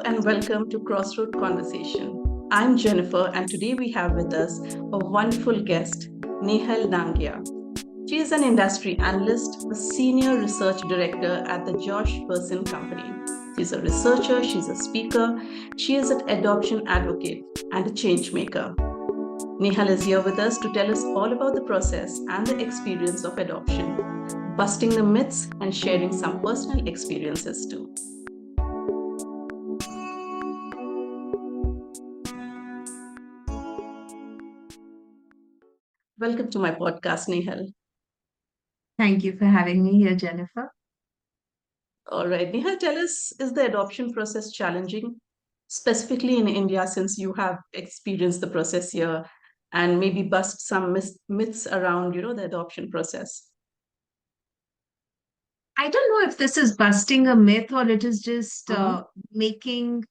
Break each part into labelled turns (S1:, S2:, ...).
S1: and welcome to Crossroad Conversation. I'm Jennifer, and today we have with us a wonderful guest, Nehal Nangia. She is an industry analyst, a senior research director at the Josh Bersin Company. She's a researcher, she's a speaker, she is an adoption advocate and a change maker. Nehal is here with us to tell us all about the process and the experience of adoption, busting the myths and sharing some personal experiences too. Welcome to my podcast, Nehal.
S2: Thank you for having me here, Jennifer.
S1: All right, Nehal, tell us, is the adoption process challenging, specifically in India, since you have experienced the process here, and maybe bust some myths around, the adoption process?
S2: I don't know if this is busting a myth or it is just
S1: Uh-huh.
S2: making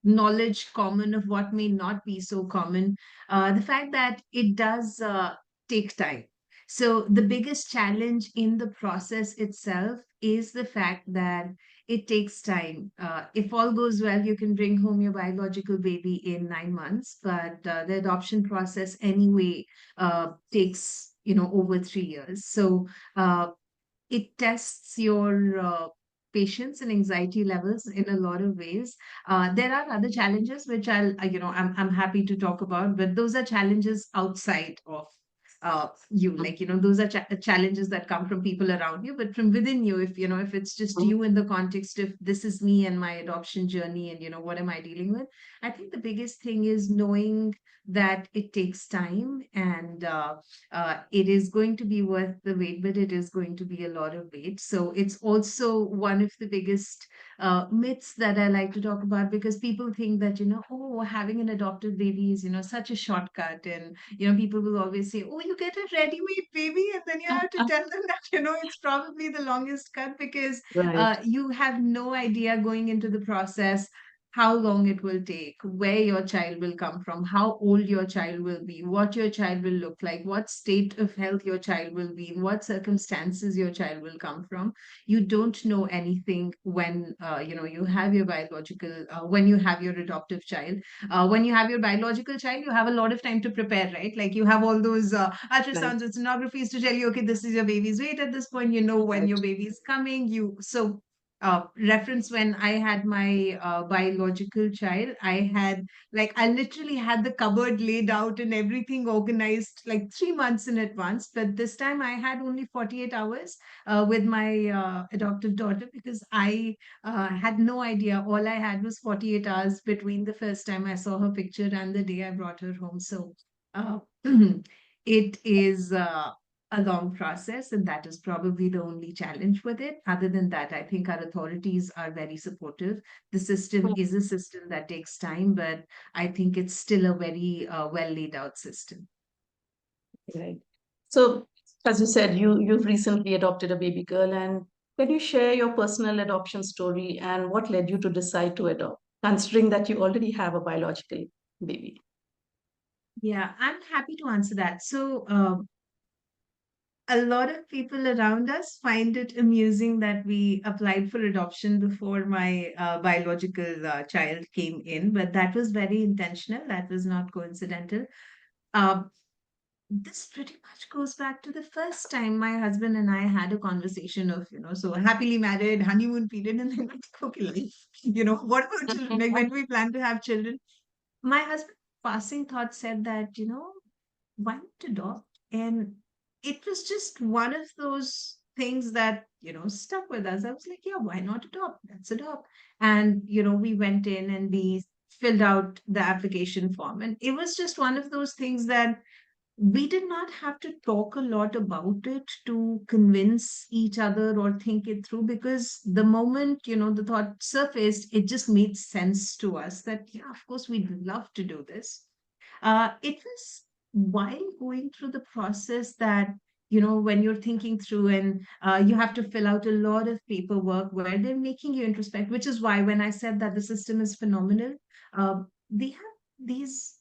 S2: knowledge common of what may not be so common. The fact that it does take time. So, the biggest challenge in the process itself is the fact that it takes time. If all goes well, you can bring home your biological baby in 9 months, but the adoption process anyway takes over 3 years. So, it tests your patience and anxiety levels in a lot of ways. There are other challenges which I'm happy to talk about, but those are challenges outside of you. Like, those are challenges that come from people around you, but from within you, if it's just
S1: Mhm.
S2: you in the context of this is me and my adoption journey and, what am I dealing with? I think the biggest thing is knowing that it takes time and it is going to be worth the wait, but it is going to be a lot of wait. So it's also one of the biggest myths that I like to talk about because people think that, oh, having an adopted baby is, such a shortcut. And, people will always say, oh, you get a ready-made baby. And then you have to tell them that, it's probably the longest cut because
S1: Right,
S2: you have no idea going into the process how long it will take, where your child will come from, how old your child will be, what your child will look like, what state of health your child will be in, what circumstances your child will come from. You don't know anything when you have your when you have your adoptive child. When you have your biological child, you have a lot of time to prepare, right? Like you have all those
S1: right,
S2: ultrasounds and sonographies to tell you, okay, this is your baby's weight at this point. You know when
S1: right.
S2: your baby is coming. Reference when I had my biological child, I literally had the cupboard laid out and everything organized like 3 months in advance. But this time I had only 48 hours with my adoptive daughter because I had no idea. All I had was 48 hours between the first time I saw her picture and the day I brought her home. So uh, it is. A long process, and that is probably the only challenge with it. Other than that, I think our authorities are very supportive. The system is a system that takes time, but I think it's still a very well laid out system.
S1: Right. So, as you said, you've recently adopted a baby girl, and can you share your personal adoption story and what led you to decide to adopt, considering that you already have a biological baby?
S2: Yeah, I'm happy to answer that. So, a lot of people around us find it amusing that we applied for adoption before my biological child came in, but that was very intentional. That was not coincidental. Uh, this pretty much goes back to the first time my husband and I had a conversation of, so happily married, honeymoon period, and then like, okay, life, what about children? Like when we plan to have children, my husband passing thought said that, why not adopt? And it was just one of those things that, stuck with us. I was like, yeah, why not adopt? Let's adopt. And, we went in and we filled out the application form. And it was just one of those things that we did not have to talk a lot about it to convince each other or think it through because the moment the thought surfaced, it just made sense to us that yeah, of course we'd love to do this. It was while going through the process that when you're thinking through and you have to fill out a lot of paperwork where they're making you introspect, which is why when I said that the system is phenomenal, they have these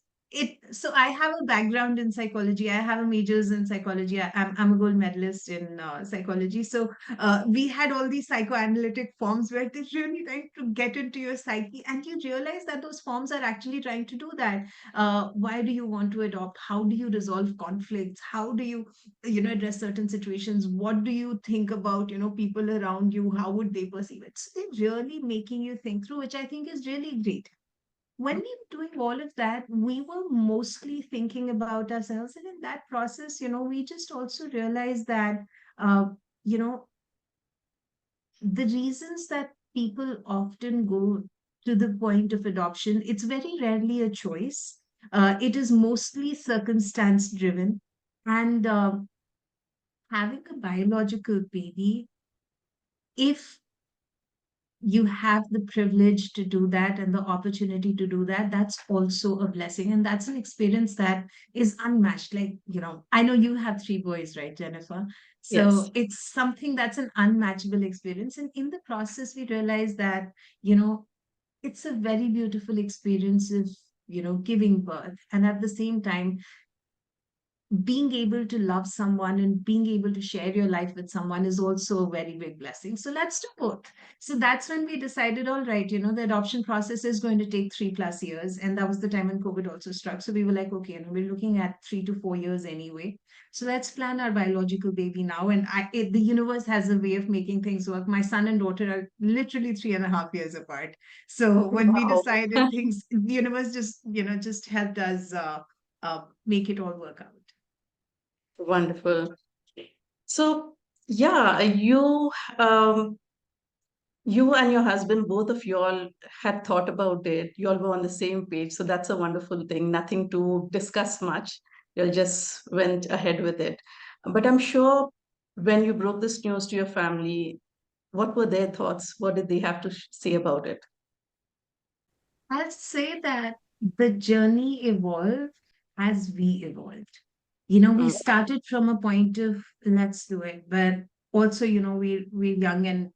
S2: So I have a background in psychology. I have a majors in psychology. I'm a gold medalist in psychology. So we had all these psychoanalytic forms where they really trying to get into your psyche, and you realize that those forms are actually trying to do that. Why do you want to adopt? How do you resolve conflicts? How do you, address certain situations? What do you think about, people around you? How would they perceive it? So they're really making you think through, which I think is really great. When we were doing all of that, we were mostly thinking about ourselves. And in that process, we just also realized that, uh, you know, the reasons that people often go to the point of adoption, it's very rarely a choice. It is mostly circumstance driven. And having a biological baby, if you have the privilege to do that and the opportunity to do that, that's also a blessing, and that's an experience that is unmatched. Like, I know you have three boys, right, Jennifer?
S1: Yes.
S2: So it's something that's an unmatchable experience, and in the process we realize that, it's a very beautiful experience of, giving birth, and at the same time being able to love someone and being able to share your life with someone is also a very big blessing. So let's do both. So that's when we decided, all right, the adoption process is going to take 3+ years. And that was the time when COVID also struck. So we were like, okay, we're looking at 3 to 4 years anyway. So let's plan our biological baby now. And the universe has a way of making things work. My son and daughter are literally 3.5 years apart. So when we
S1: Wow.
S2: decided things, the universe just helped us make it all work out.
S1: Wonderful. So, yeah, you and your husband, both of you all had thought about it. You all were on the same page. So that's a wonderful thing. Nothing to discuss much. You all just went ahead with it. But I'm sure when you broke this news to your family, what were their thoughts? What did they have to say about it?
S2: I'll say that the journey evolved as we evolved. We
S1: Mm,
S2: started from a point of let's do it, but also, we're young and,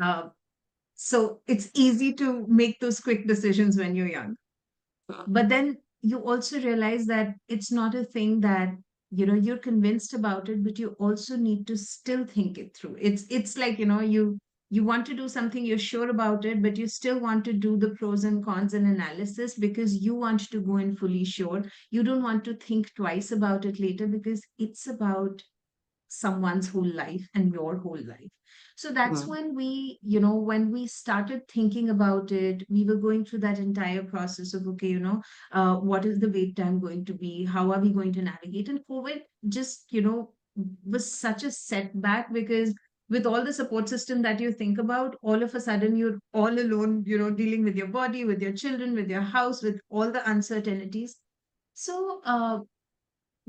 S2: uh, so it's easy to make those quick decisions when you're young. But then you also realize that it's not a thing that, you're convinced about it, but you also need to still think it through. It's like, you want to do something, you're sure about it, but you still want to do the pros and cons and analysis because you want to go in fully sure. You don't want to think twice about it later because it's about someone's whole life and your whole life. So that's
S1: mm,
S2: when when we started thinking about it, we were going through that entire process of, okay, what is the wait time going to be? How are we going to navigate? And COVID just, was such a setback because with all the support system that you think about, all of a sudden you're all alone, dealing with your body, with your children, with your house, with all the uncertainties. So,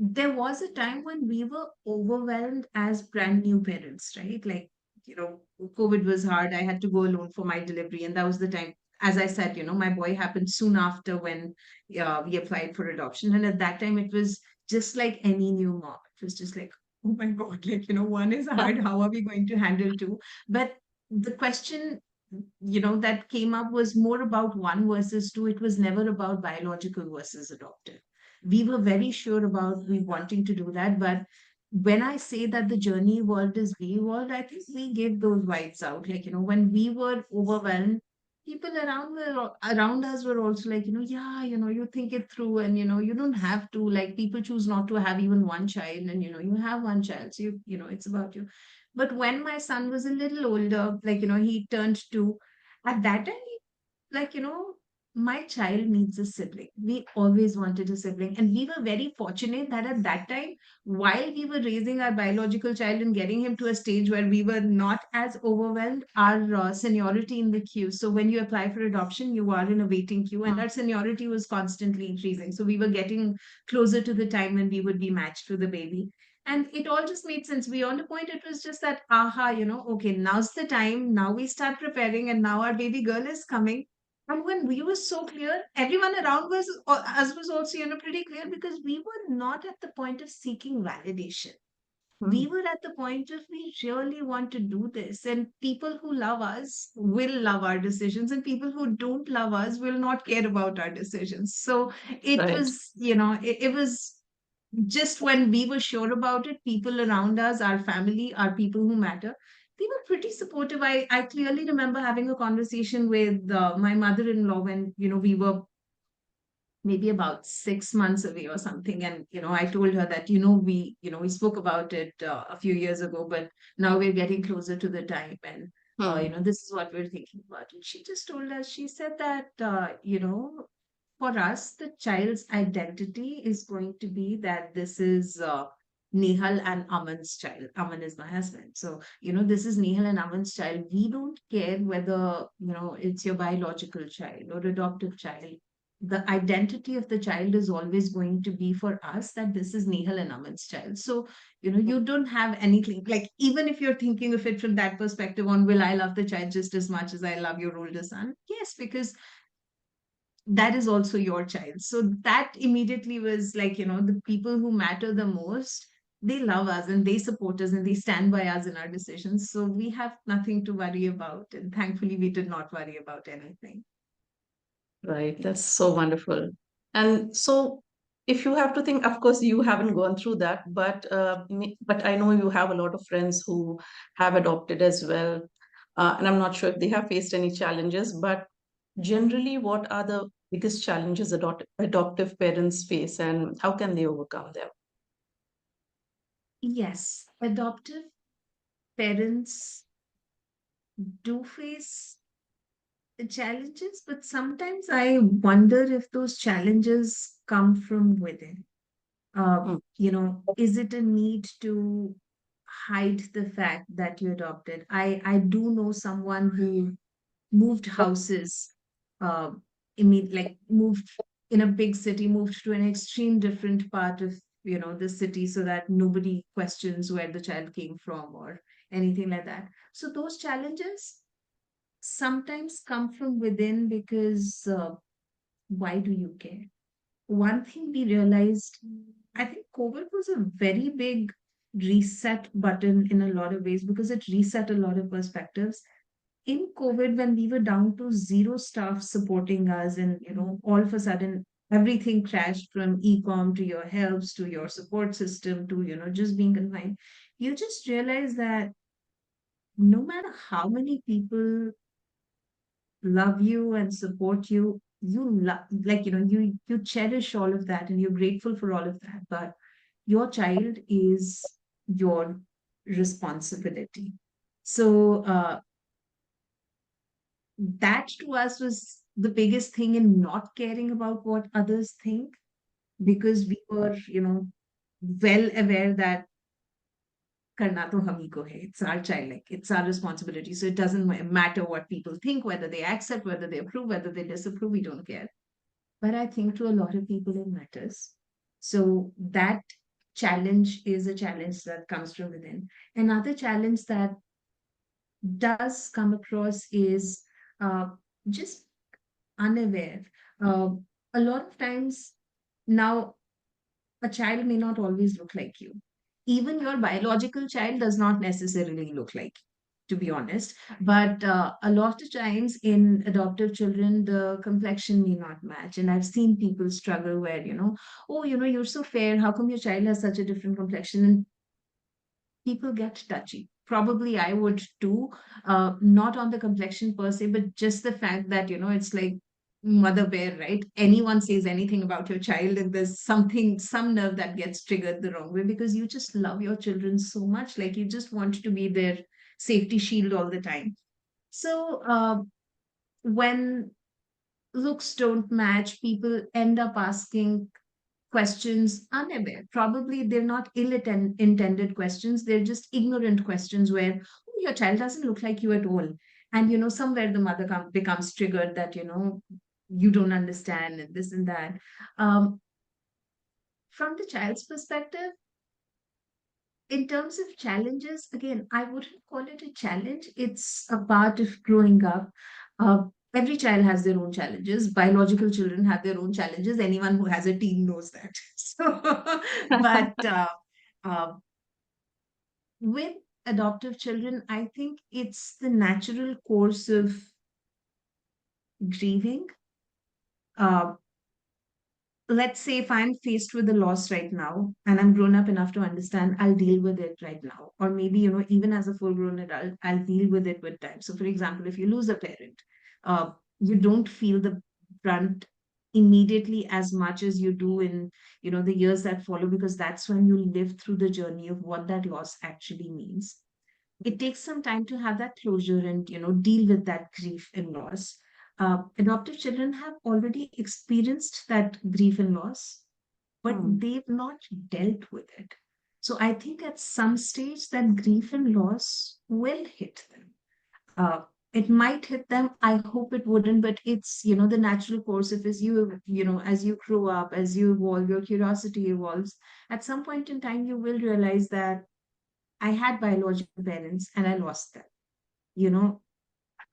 S2: there was a time when we were overwhelmed as brand new parents, right? Like, COVID was hard. I had to go alone for my delivery. And that was the time, as I said, my boy happened soon after when we applied for adoption. And at that time, it was just like any new mom. It was just like, oh my God, like, one is hard. How are we going to handle two? But the question, that came up was more about one versus two. It was never about biological versus adoptive. We were very sure about we wanting to do that, but when I say that the journey evolved as we evolved, I think we gave those vibes out. Like, when we were overwhelmed, people around us were also like, yeah, you think it through, and you don't have to, like, people choose not to have even one child, and you have one child, so it's about you. But when my son was a little older, like, he turned two, at that time, like, my child needs a sibling. We always wanted a sibling. And we were very fortunate that at that time, while we were raising our biological child and getting him to a stage where we were not as overwhelmed, our seniority in the queue. So when you apply for adoption, you are in a waiting queue, and our seniority was constantly increasing. So we were getting closer to the time when we would be matched with the baby. And it all just made sense. Beyond a point, it was just that, aha, okay, now's the time. Now we start preparing, and now our baby girl is coming. And when we were so clear, everyone around us was also, pretty clear because we were not at the point of seeking validation. we
S1: Mm.
S2: were at the point of we really want to do this, and people who love us will love our decisions, and people who don't love us will not care about our decisions. So it
S1: Right.
S2: was, it was just when we were sure about it, people around us, our family, our people who matter, they were pretty supportive. I clearly remember having a conversation with my mother-in-law when, we were maybe about 6 months away or something. And, I told her that, we spoke about it a few years ago, but now we're getting closer to the time. And,
S1: Mm.
S2: this is what we're thinking about. And she just told us, she said that, for us, the child's identity is going to be that this is Nehal and Aman's child. Aman is my husband. So, this is Nehal and Aman's child. We don't care whether, it's your biological child or adoptive child. The identity of the child is always going to be for us that this is Nehal and Aman's child. So, you don't have anything like, even if you're thinking of it from that perspective on, will I love the child just as much as I love your older son? Yes, because that is also your child. So that immediately was like, the people who matter the most, they love us and they support us and they stand by us in our decisions. So we have nothing to worry about. And thankfully, we did not worry about anything.
S1: Right. That's so wonderful. And so, if you have to think, of course, you haven't gone through that, but but I know you have a lot of friends who have adopted as well, and I'm not sure if they have faced any challenges. But generally, what are the biggest challenges adoptive parents face, and how can they overcome them?
S2: Yes, adoptive parents do face challenges, but sometimes I wonder if those challenges come from within.
S1: Mm.
S2: Is it a need to hide the fact that you adopted? I do know someone who moved houses, uh, like moved in a big city, moved to an extreme different part of the city so that nobody questions where the child came from or anything like that. So those challenges sometimes come from within because why do you care? One thing we realized, I think COVID was a very big reset button in a lot of ways because it reset a lot of perspectives. In COVID, when we were down to zero staff supporting us, and all of a sudden everything crashed from e-com to your helps to your support system to just being confined, you just realize that no matter how many people love you and support you, like you cherish all of that and you're grateful for all of that, but your child is your responsibility. So that to us was the biggest thing in not caring about what others think, because we were well aware that करना तो हम ही को है. It's our child, like it's our responsibility. So it doesn't matter what people think, whether they accept, whether they approve, whether they disapprove, we don't care. But I think to a lot of people it matters. So that challenge is a challenge that comes from within. Another challenge that does come across is just unaware. Uh, a lot of times now, a child may not always look like you. Even your biological child does not necessarily look like you, to be honest. But a lot of times in adoptive children, the complexion may not match. And I've seen people struggle where, oh, you're so fair. How come your child has such a different complexion? And people get touchy. Probably I would too, not on the complexion per se, but just the fact that, it's like mother bear, right? Anyone says anything about your child, and there's something, some nerve that gets triggered the wrong way because you just love your children so much. Like you just want to be their safety shield all the time. So when looks don't match, people end up asking questions unaware. Probably they're not ill intended questions, they're just ignorant questions where, oh, your child doesn't look like you at all. And, somewhere the mother becomes triggered that, you don't understand and this and that. Um, from the child's perspective, in terms of challenges, again, I wouldn't call it a challenge. It's a part of growing up. Uh, every child has their own challenges. Biological children have their own challenges. Anyone who has a teen knows that. So, but uh, With adoptive children, I think it's the natural course of grieving. Uh, let's say if I'm faced with a loss right now and I'm grown up enough to understand, I'll deal with it right now. Or maybe, even as a full grown adult, I'll deal with it with time. So, for example, if you lose a parent, you don't feel the brunt immediately as much as you do in, the years that follow, because that's when you live through the journey of what that loss actually means. It takes some time to have that closure and deal with that grief and loss. Adoptive children have already experienced that grief and loss, but
S1: Hmm.
S2: they've not dealt with it. So I think at some stage that grief and loss will hit them. uh, it might hit them. I hope it wouldn't, but it's the natural course of, as you grow up, as you evolve, your curiosity evolves. At some point in time you will realize that I had biological parents and I lost them. You know,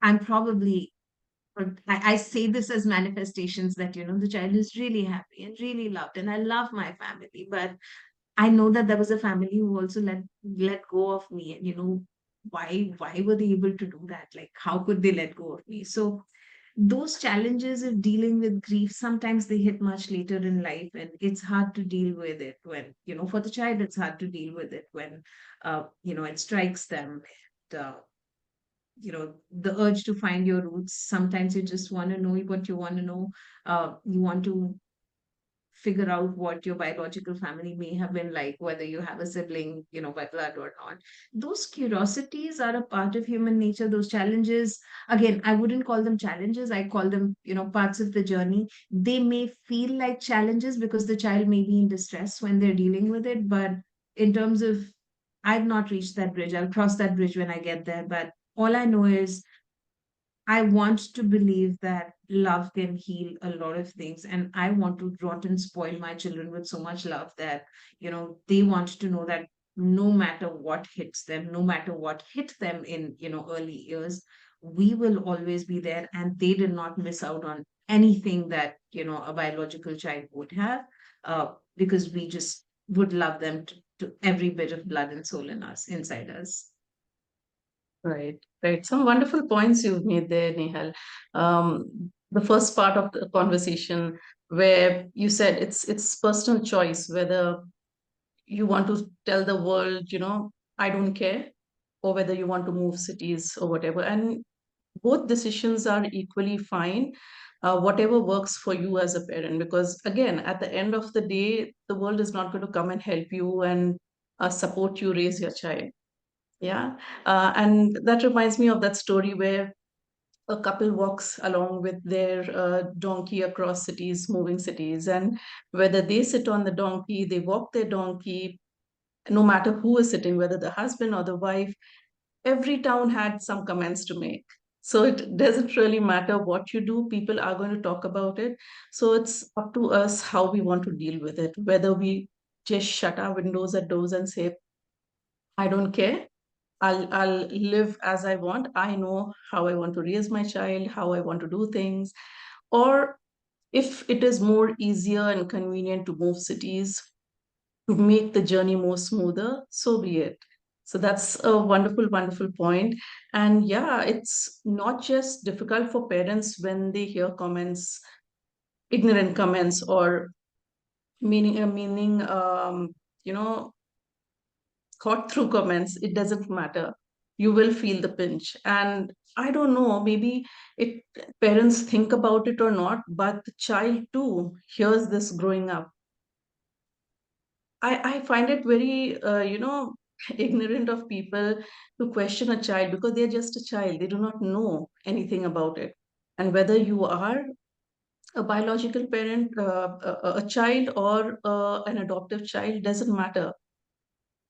S2: I'm probably, or I say this as manifestations that, the child is really happy and really loved, and I love my family. But I know that there was a family who also let go of me. And, why were they able to do that? Like, how could they let go of me? So those challenges of dealing with grief, sometimes they hit much later in life, and it's hard to deal with it when, for the child, it's hard to deal with it when, it strikes them. And, the urge to find your roots. Sometimes you just want to know what you want to know. You want to figure out what your biological family may have been like, whether you have a sibling, by blood or not. Those curiosities are a part of human nature. Those challenges, again, I wouldn't call them challenges. I call them, parts of the journey. They may feel like challenges because the child may be in distress when they're dealing with it. But in terms of, I've not reached that bridge. I'll cross that bridge when I get there. But all I know is I want to believe that love can heal a lot of things. And I want to rot and spoil my children with so much love that, they want to know that no matter what hits them, no matter what hit them in, early years, we will always be there. And they did not miss out on anything that, a biological child would have, because we just would love them to every bit of blood and soul in us, inside us.
S1: Right, right. Some wonderful points you've made there, Nehal. The first part of the conversation where you said it's personal choice whether you want to tell the world, I don't care, or whether you want to move cities or whatever. And both decisions are equally fine, whatever works for you as a parent. Because again, at the end of the day, the world is not going to come and help you and support you raise your child. Yeah. And that reminds me of that story where a couple walks along with their donkey across cities, moving cities, and whether they sit on the donkey, they walk their donkey, no matter who is sitting, whether the husband or the wife, every town had some comments to make. So it doesn't really matter what you do, people are going to talk about it. So it's up to us how we want to deal with it, whether we just shut our windows and doors and say, I don't care. I'll live as I want. I know how I want to raise my child, how I want to do things. Or if it is more easier and convenient to move cities to make the journey more smoother, so be it. So that's a wonderful, wonderful point. And yeah, it's not just difficult for parents when they hear comments, ignorant comments, or meaning, you know, thought through comments. It doesn't matter. You will feel the pinch. And I don't know, maybe it parents think about it or not, but the child too hears this growing up. I find it very, ignorant of people to question a child because they're just a child. They do not know anything about it. And whether you are a biological parent, a child, or an adoptive child, doesn't matter.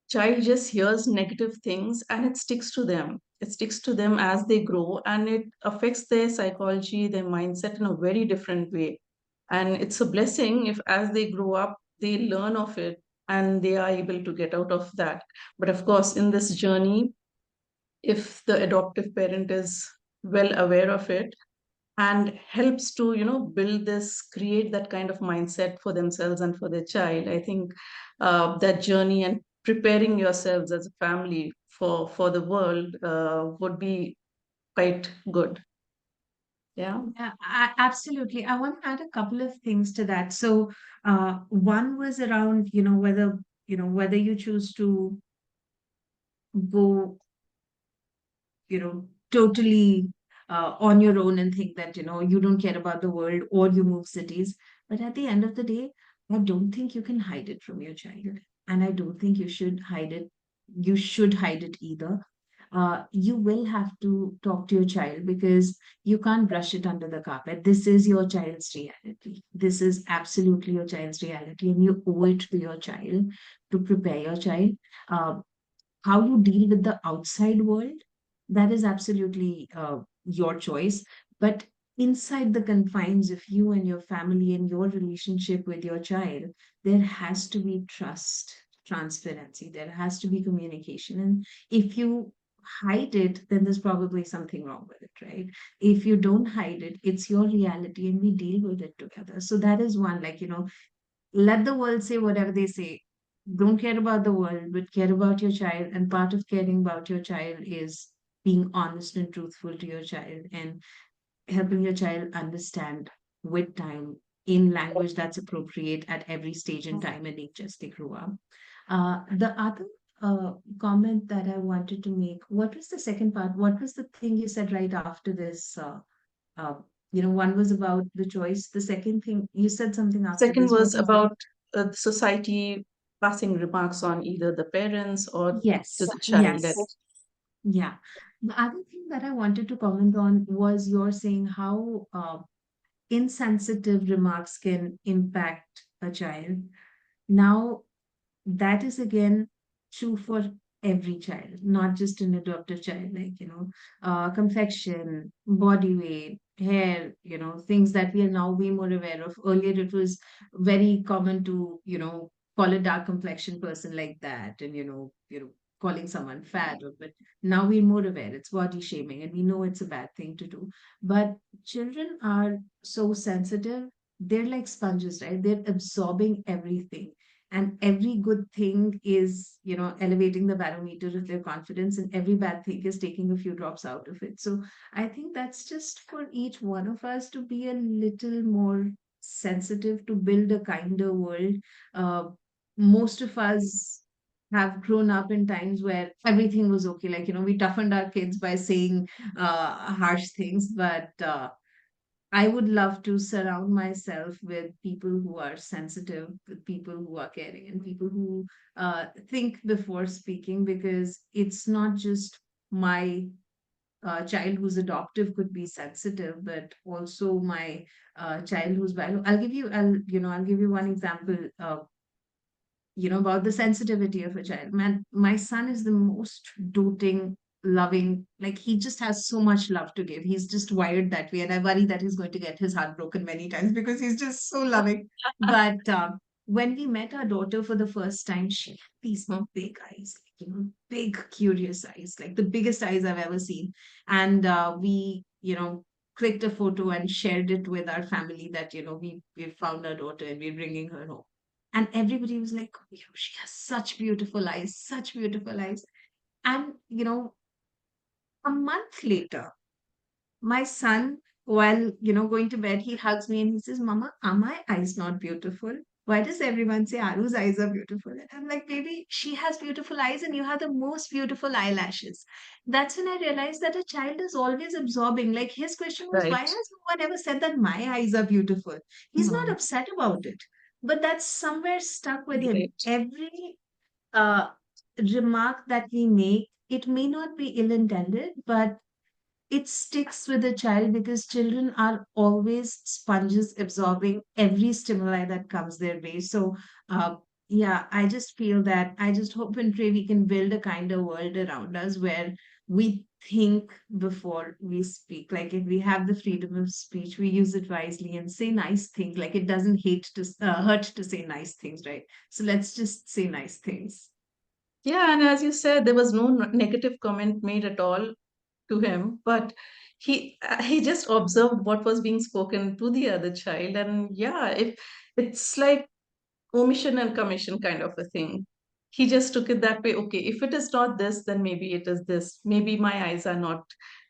S1: Child just hears negative things and it sticks to them. It sticks to them as they grow, and it affects their psychology, their mindset in a very different way. And it's a blessing if as they grow up they learn of it and they are able to get out of that. But of course, in this journey, if the adoptive parent is well aware of it and helps to build this, create that kind of mindset for themselves and for their child, I think that journey and preparing yourselves as a family for the world would be quite good. Yeah.
S2: Yeah, absolutely. I want to add a couple of things to that. So, one was around, whether you choose to go, totally on your own and think that, you don't care about the world or you move cities. But at the end of the day, I don't think you can hide it from your child. And I don't think you should hide it. You should hide it either. You will have to talk to your child because you can't brush it under the carpet. This is your child's reality. This is absolutely your child's reality, and you owe it to your child to prepare your child. Uh, how you deal with the outside world, that is absolutely your choice. But inside the confines of you and your family and your relationship with your child, there has to be trust, transparency, there has to be communication. And if you hide it, then there's probably something wrong with it, right? If you don't hide it, it's your reality and we deal with it together. So that is one, like, let the world say whatever they say. Don't care about the world, but care about your child. And part of caring about your child is being honest and truthful to your child and helping your child understand with time in language that's appropriate at every stage in time and age as they grow up. The other comment that I wanted to make, what was the second part? What was the thing you said right after this? Uh, one was about the choice. The second thing, you said something after
S1: Second
S2: this. What
S1: was
S2: was it?
S1: about society passing remarks on either the parents or to
S2: Yes,
S1: the child.
S2: yes, yeah. The other thing that I wanted to comment on was your saying how insensitive remarks can impact a child. Now, that is again true for every child, not just an adoptive child, like, complexion, body weight, hair, things that we are now way more aware of. Earlier, it was very common to, call a dark complexion person like that and, calling someone fat, but now we're more aware. It's body shaming and we know it's a bad thing to do. But children are so sensitive. They're like sponges, right? They're absorbing everything, and every good thing is, elevating the barometer of their confidence, and every bad thing is taking a few drops out of it. So I think that's just for each one of us to be a little more sensitive, to build a kinder world. Most of us have grown up in times where everything was okay, like, we toughened our kids by saying harsh things. But I would love to surround myself with people who are sensitive, with people who are caring, and people who think before speaking, because it's not just my child who's adoptive could be sensitive, but also my child who's bio. I'll give you one example. About the sensitivity of a child. Man, my son is the most doting, loving, like he just has so much love to give. He's just wired that way. And I worry that he's going to get his heart broken many times because he's just so loving. But when we met our daughter for the first time, she had these big eyes, like, big, curious eyes, like the biggest eyes I've ever seen. And we, clicked a photo and shared it with our family that, we found our daughter and we're bringing her home. And everybody was like, she has such beautiful eyes, such beautiful eyes. And, a month later, my son, while, going to bed, he hugs me and he says, Mama, are my eyes not beautiful? Why does everyone say Aru's eyes are beautiful? And I'm like, baby, she has beautiful eyes and you have the most beautiful eyelashes. That's when I realized that a child is always absorbing. Like his question was, why
S1: Right.
S2: has no one ever said that my eyes are beautiful? He's not
S1: Mhm.
S2: upset about it, but that's somewhere stuck with him.
S1: Great.
S2: Every uh, remark that we make, it may not be ill intended, but it sticks with the child because children are always sponges absorbing every stimuli that comes their way. So, yeah, I just feel that I just hope and pray we can build a kinder world around us where we think before we speak. Like if we have the freedom of speech, we use it wisely and say nice things. Like it doesn't hurt to say nice things, right? So let's just say nice things.
S1: Yeah, and as you said, there was no negative comment made at all to him, but he just observed what was being spoken to the other child, and yeah, it's like omission and commission kind of a thing. he just took it that way. Okay, if it is not this, then maybe it is this. Maybe my eyes are not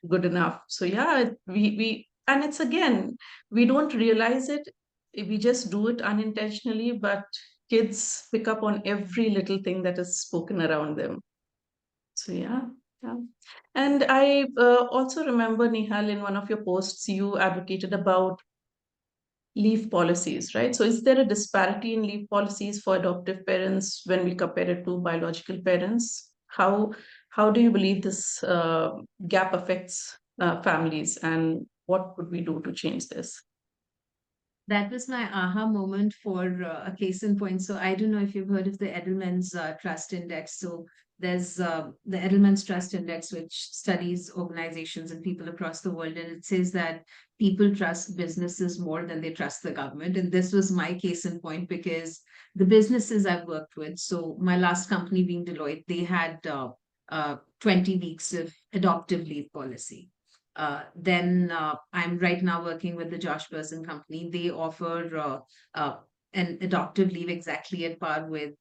S1: good enough. So yeah, we and it's again, we don't realize it. We just do it unintentionally, but kids pick up on every little thing that is spoken around them. So yeah, yeah. And I also remember, Nihal, in one of your posts, you advocated about leave policies, right? So is there a disparity in leave policies for adoptive parents when we compare it to biological parents? How do you believe this gap affects families, and what could we do to change this?
S2: That was my aha moment for a case in point. So I don't know if you've heard of the Edelman's Trust Index. So there's the Edelman's Trust Index, which studies organizations and people across the world, and it says that people trust businesses more than they trust the government. And this was my case in point because the businesses I've worked with, so my last company being Deloitte, they had 20 weeks of adoptive leave policy. Then I'm right now working with the Josh Bersin Company. They offer an adoptive leave exactly at par with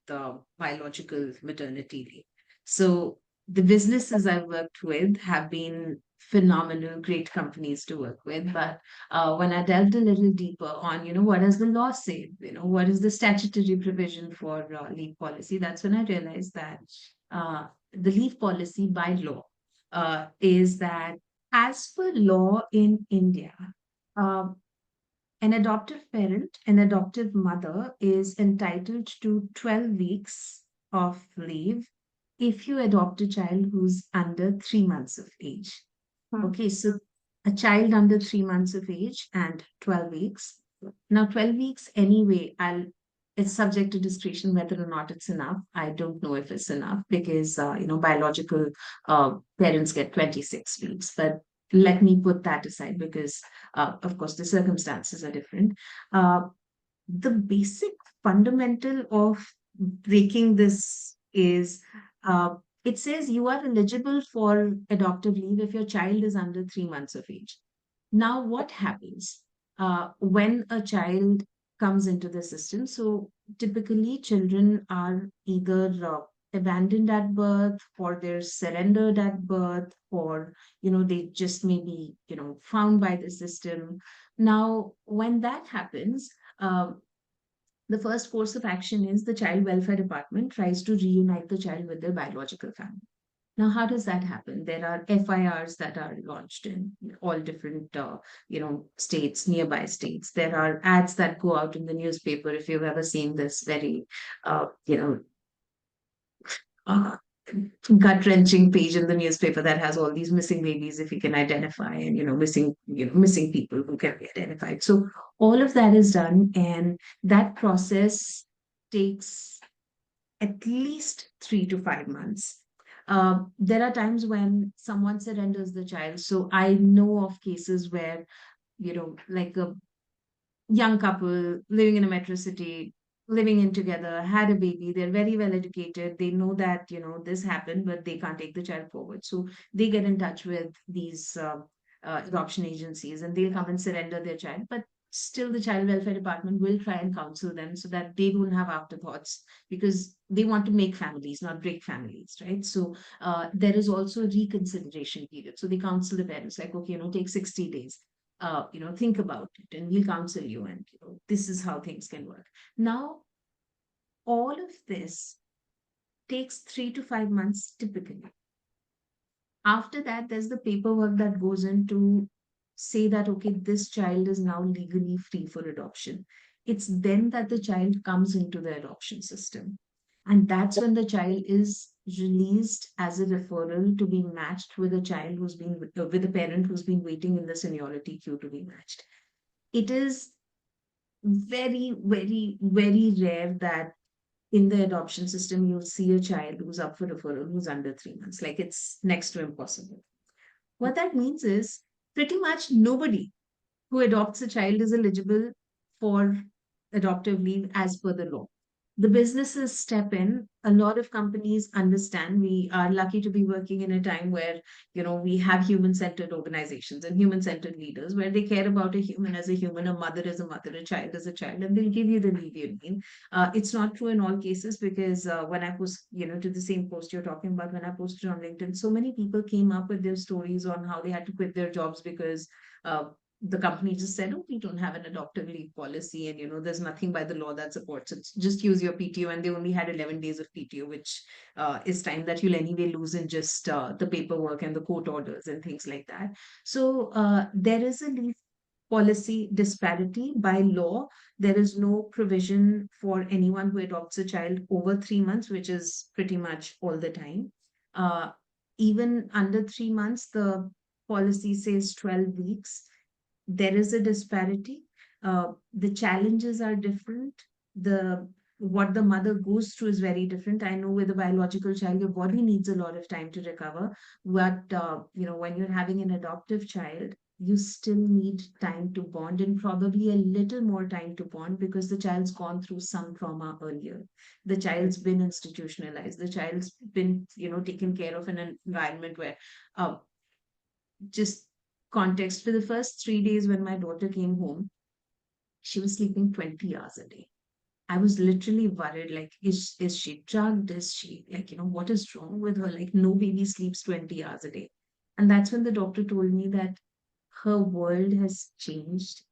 S2: biological maternity leave. So the businesses I've worked with have been phenomenal, great companies to work with. But when I delved a little deeper on, what does the law say? What is the statutory provision for leave policy? That's when I realized that the leave policy by law is that as per law in India, uh, an adoptive parent, an adoptive mother is entitled to 12 weeks of leave if you adopt a child who's under 3 months of age.
S1: Hmm.
S2: Okay, so a child under 3 months of age and 12 weeks. Now, 12 weeks anyway, it's subject to discretion whether or not it's enough. I don't know if it's enough because, biological parents get 26 weeks. But let me put that aside because, of course, the circumstances are different. Uh, the basic fundamental of breaking this is it says you are eligible for adoptive leave if your child is under 3 months of age. Now, what happens when a child comes into the system? So, typically, children are either abandoned at birth, or they're surrendered at birth, or they just may be found by the system. Now, when that happens, the first course of action is the child welfare department tries to reunite the child with their biological family. Now, how does that happen? There are FIRs that are launched in all different, states, nearby states. There are ads that go out in the newspaper. If you've ever seen this very, uh, gut wrenching page in the newspaper that has all these missing babies, if you can identify, and missing people who can be identified. So all of that is done, and that process takes at least 3 to 5 months. There are times when someone surrenders the child. So I know of cases where, like a young couple living in a metro city, living in together, had a baby, they're very well educated. They know that, this happened, but they can't take the child forward. So they get in touch with these adoption agencies and they'll come and surrender their child. But still, the child welfare department will try and counsel them so that they don't have afterthoughts because they want to make families, not break families, right? So there is also a reconsideration period. So they counsel the parents like, okay, take 60 days, think about it and we'll counsel you, and this is how things can work. Now, all of this takes 3 to 5 months typically. After that, there's the paperwork that goes in to say that, okay, this child is now legally free for adoption. It's then that the child comes into the adoption system. And that's when the child is released as a referral to be matched with a child who's been with a parent who's been waiting in the seniority queue to be matched. It is very, very, very rare that in the adoption system you'll see a child who's up for referral who's under 3 months. Like, it's next to impossible. What that means is pretty much nobody who adopts a child is eligible for adoptive leave as per the law. the businesses step in. A lot of companies understand. We are lucky to be working in a time where, we have human-centered organizations and human-centered leaders where they care about a human as a human, a mother as a mother, a child as a child, and they'll give you the leave you need. It's not true in all cases because when I post, to the same post you're talking about, when I posted on LinkedIn, so many people came up with their stories on how they had to quit their jobs because uh, the company just said, oh, we don't have an adoptive leave policy. And, there's nothing by the law that supports it. Just use your PTO. And they only had 11 days of PTO, which is time that you'll anyway lose in just the paperwork and the court orders and things like that. So there is a leave policy disparity by law. There is no provision for anyone who adopts a child over 3 months, which is pretty much all the time. Uh, Even under 3 months, the policy says 12 weeks. There is a disparity. The challenges are different. The What the mother goes through is very different. I know with a biological child, your body needs a lot of time to recover. But when you're having an adoptive child, you still need time to bond and probably a little more time to bond because the child's gone through some trauma earlier. The child's been institutionalized. The child's been, taken care of in an environment where uh, just context for the first 3 days when my daughter came home, she was sleeping 20 hours a day. I was literally worried, like, is she drugged? Is she like, what is wrong with her? Like, no baby sleeps 20 hours a day. And that's when the doctor told me that her world has changed.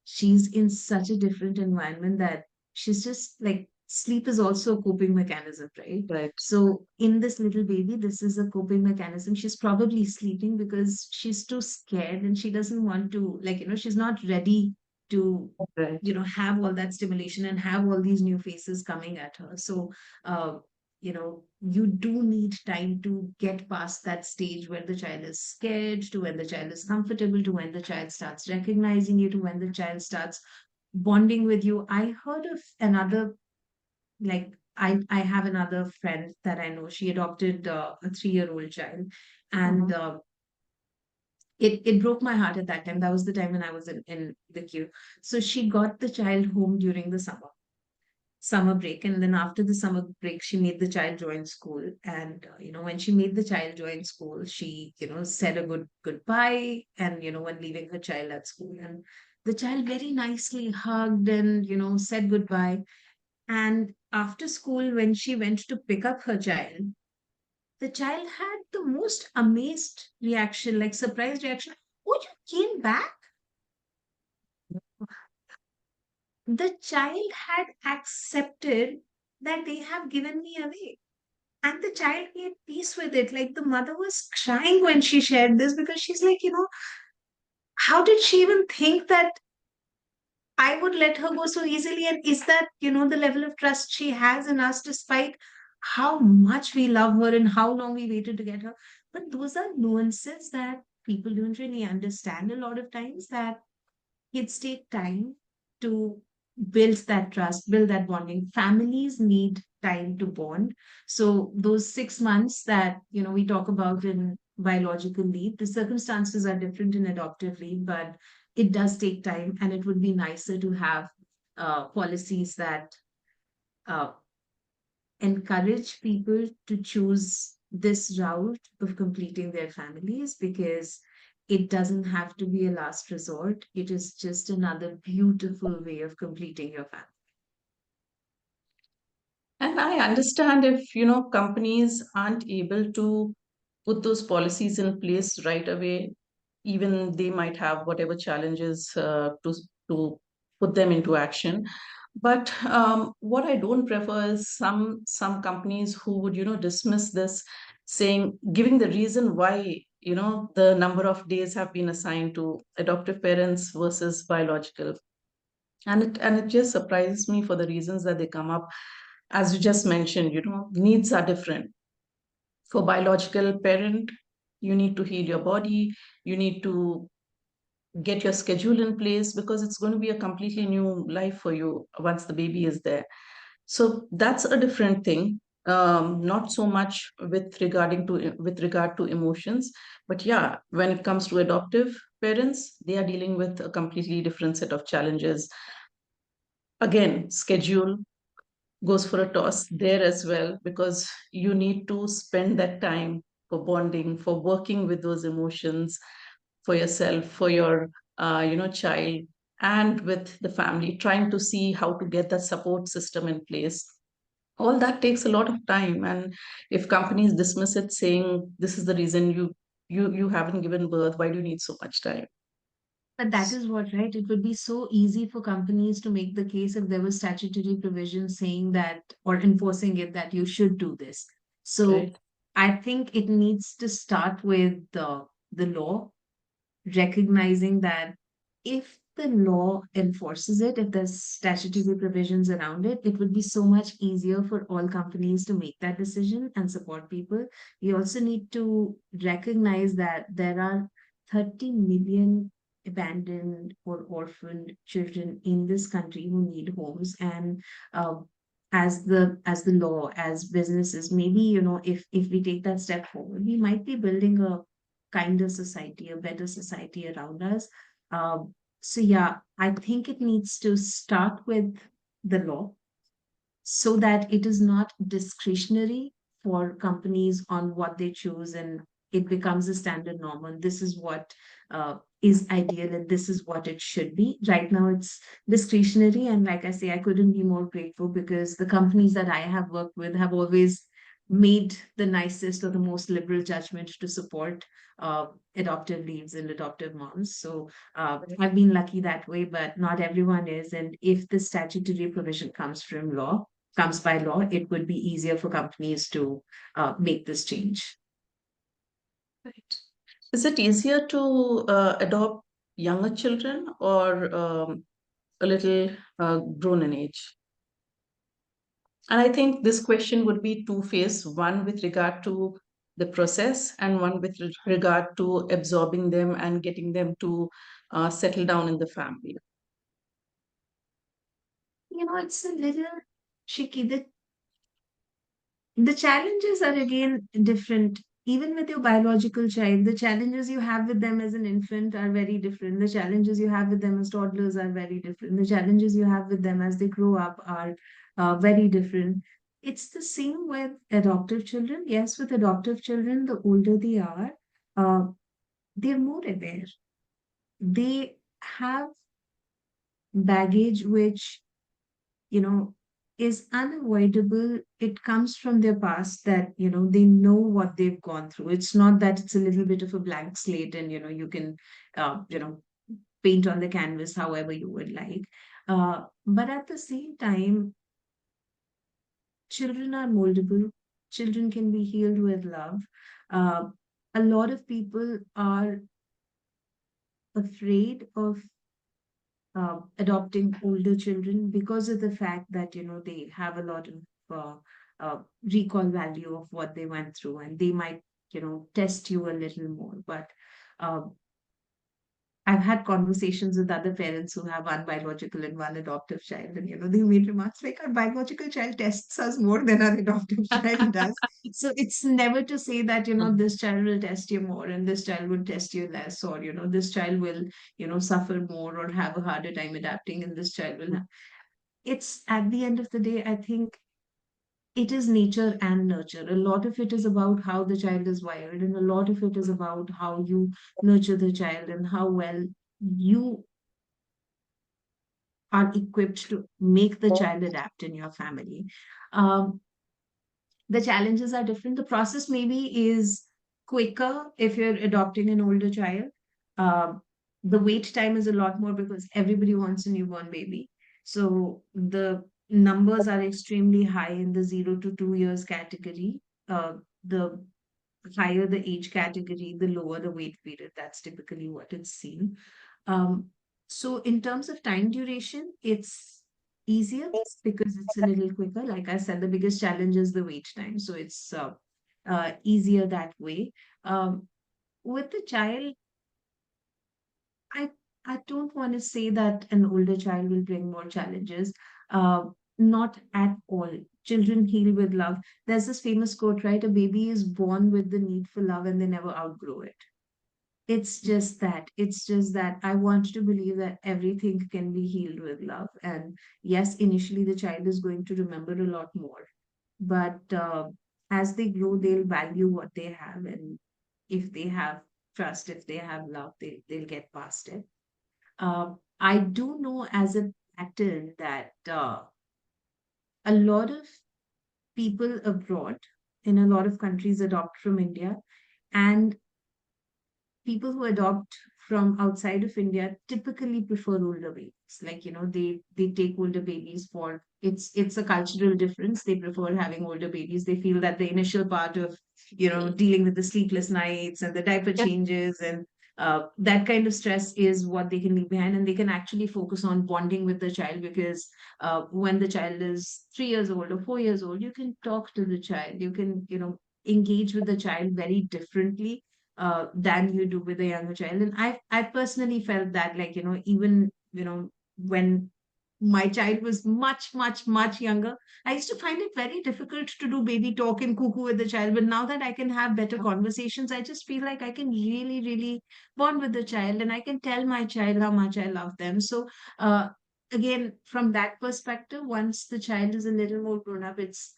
S2: She's in such a different environment that she's just like sleep is also a coping mechanism, right?
S1: Right.
S2: So in this little baby, this is a coping mechanism. She's probably sleeping because she's too scared and she doesn't want to, like, she's not ready to,
S1: Right.
S2: have all that stimulation and have all these new faces coming at her. So you do need time to get past that stage where the child is scared, to when the child is comfortable, to when the child starts recognizing you, to when the child starts bonding with you. I heard of another, like, I have another friend that I know. She adopted a 3-year-old child, and
S1: Mhm.
S2: it broke my heart at that time. That was the time when I was in the queue. So she got the child home during the summer break, and then after the summer break she made the child join school. And when she made the child join school, she said a goodbye, and when leaving her child at school, and the child very nicely hugged and said goodbye. And after school, when she went to pick up her child, the child had the most amazed reaction, like surprised reaction. Oh, you came back? The child had accepted that they have given me away. And the child made peace with it. Like the mother was crying when she shared this because she's like, how did she even think that I would let her go so easily? And is that, the level of trust she has in us, despite how much we love her and how long we waited to get her? But those are nuances that people don't really understand a lot of times, that kids take time to build that trust, build that bonding. Families need time to bond. So those 6 months that we talk about in biological leave, the circumstances are different in adoptive leave, but it does take time, and it would be nicer to have policies that uh, encourage people to choose this route of completing their families, because it doesn't have to be a last resort. It is just another beautiful way of completing your family.
S1: And I understand if, companies aren't able to put those policies in place right away, even they might have whatever challenges to put them into action. But what I don't prefer is some companies who would, dismiss this, saying, giving the reason why, the number of days have been assigned to adoptive parents versus biological. And it just surprises me for the reasons that they come up. As you just mentioned, needs are different. For biological parent, you need to heal your body, you need to get your schedule in place because it's going to be a completely new life for you once the baby is there. So that's a different thing. Not so much with regard to emotions, but yeah, when it comes to adoptive parents, they are dealing with a completely different set of challenges. Again, schedule, goes for a toss there as well, because you need to spend that time for bonding, for working with those emotions, for yourself, for your child, and with the family, trying to see how to get that support system in place. All that takes a lot of time, and if companies dismiss it saying this is the reason you haven't given birth, why do you need so much time?
S2: But that is what, right? It would be so easy for companies to make the case if there was statutory provision saying that or enforcing it that you should do this. So
S1: Right.
S2: I think it needs to start with the law, recognizing that if the law enforces it, if there's statutory provisions around it, it would be so much easier for all companies to make that decision and support people. We also need to recognize that there are 30 million abandoned or orphaned children in this country who need homes. And uh, as the law, as businesses, maybe, if we take that step forward, we might be building a kinder society, a better society around us. So yeah, I think it needs to start with the law so that it is not discretionary for companies on what they choose, and it becomes a standard norm. And this is what is ideal, and this is what it should be. Right now, it's discretionary. And like I say, I couldn't be more grateful because the companies that I have worked with have always made the nicest or the most liberal judgment to support uh, adoptive leaves and adoptive moms. So I've been lucky that way, but not everyone is. And if the statutory provision comes by law, it would be easier for companies to make this change.
S1: Right. Is it easier to adopt younger children or a little grown in age? And I think this question would be two-faced, one with regard to the process and one with regard to absorbing them and getting them to settle down in the family.
S2: It's a little tricky. The challenges are again different. Even with your biological child, the challenges you have with them as an infant are very different. The challenges you have with them as toddlers are very different. The challenges you have with them as they grow up are very different. It's the same with adoptive children. Yes, with adoptive children, the older they are, uh, they're more aware. They have baggage which you know is unavoidable. It comes from their past, that they know what they've gone through. It's not that it's a little bit of a blank slate, and you can paint on the canvas however you would like. But at the same time, children are moldable. Children can be healed with love. uh, a lot of people are afraid of adopting older children because of the fact that they have a lot of uh, recall value of what they went through, and they might test you a little more. But uh, I've had conversations with other parents who have one biological and one adoptive child, and they made remarks like our biological child tests us more than our adoptive child does. So it's never to say that this child will test you more and this child will test you less, or this child will suffer more or have a harder time adapting, and this child will. It's at the end of the day, I think it is nature and nurture. A lot of it is about how the child is wired, and a lot of it is about how you nurture the child and how well you are equipped to make the child adapt in your family. Um, the challenges are different. The process maybe is quicker if you're adopting an older child. Um, the wait time is a lot more because everybody wants a newborn baby. So the numbers are extremely high in the 0 to 2 years category. The higher the age category, the lower the wait period. That's typically what it's seen. Um, so in terms of time duration, it's easier because it's a little quicker. Like I said, the biggest challenge is the wait time. So it's easier that way. With the child, I I don't want to say that an older child will bring more challenges. Not at all. Children heal with love. There's this famous quote, right? A baby is born with the need for love and they never outgrow it. It's just that. It's just that I want to believe that everything can be healed with love. And yes, initially the child is going to remember a lot more. But as they grow, they'll value what they have. And if they have trust, if they have love, they'll get past it. I do know as a pattern that a lot of people abroad in a lot of countries adopt from India. And people who adopt from outside of India typically prefer older babies. Like, they take older babies for it's a cultural difference. They prefer having older babies. They feel that the initial part of, dealing with the sleepless nights and the diaper
S1: Yeah.
S2: changes and that kind of stress is what they can leave behind, and they can actually focus on bonding with the child because when the child is 3 years old or 4 years old, you can talk to the child. You can, engage with the child very differently than you do with a younger child. And I personally felt that, like, even, when my child was much, much, much younger, I used to find it very difficult to do baby talk and cuckoo with the child. But now that I can have better conversations, I just feel like I can really, really bond with the child, and I can tell my child how much I love them. So, again, from that perspective, once the child is a little more grown up, it's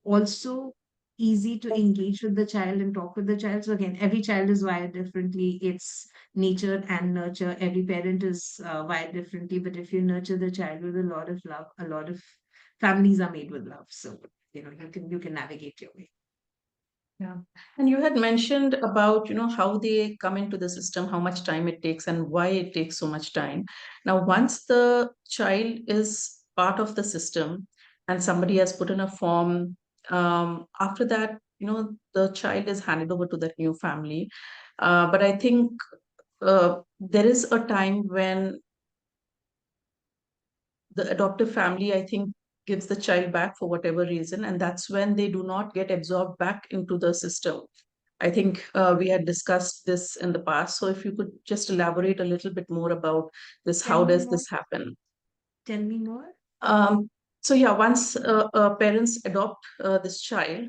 S2: also easy to engage with the child and talk with the child. So again, every child is wired differently. It's nature and nurture. Every parent is wired differently. But if you nurture the child with a lot of love, a lot of families are made with love. So you can navigate your way.
S1: Yeah. And you had mentioned about, how they come into the system, how much time it takes and why it takes so much time. Now, once the child is part of the system and somebody has put in a form, after that, the child is handed over to that new family. But I think there is a time when the adoptive family, I think, gives the child back for whatever reason, and that's when they do not get absorbed back into the system. I think we had discussed this in the past. So if you could just elaborate a little bit more about this,
S2: Tell
S1: how
S2: me
S1: does
S2: more.
S1: this happen?
S2: Tell me more.
S1: So yeah, once parents adopt this child,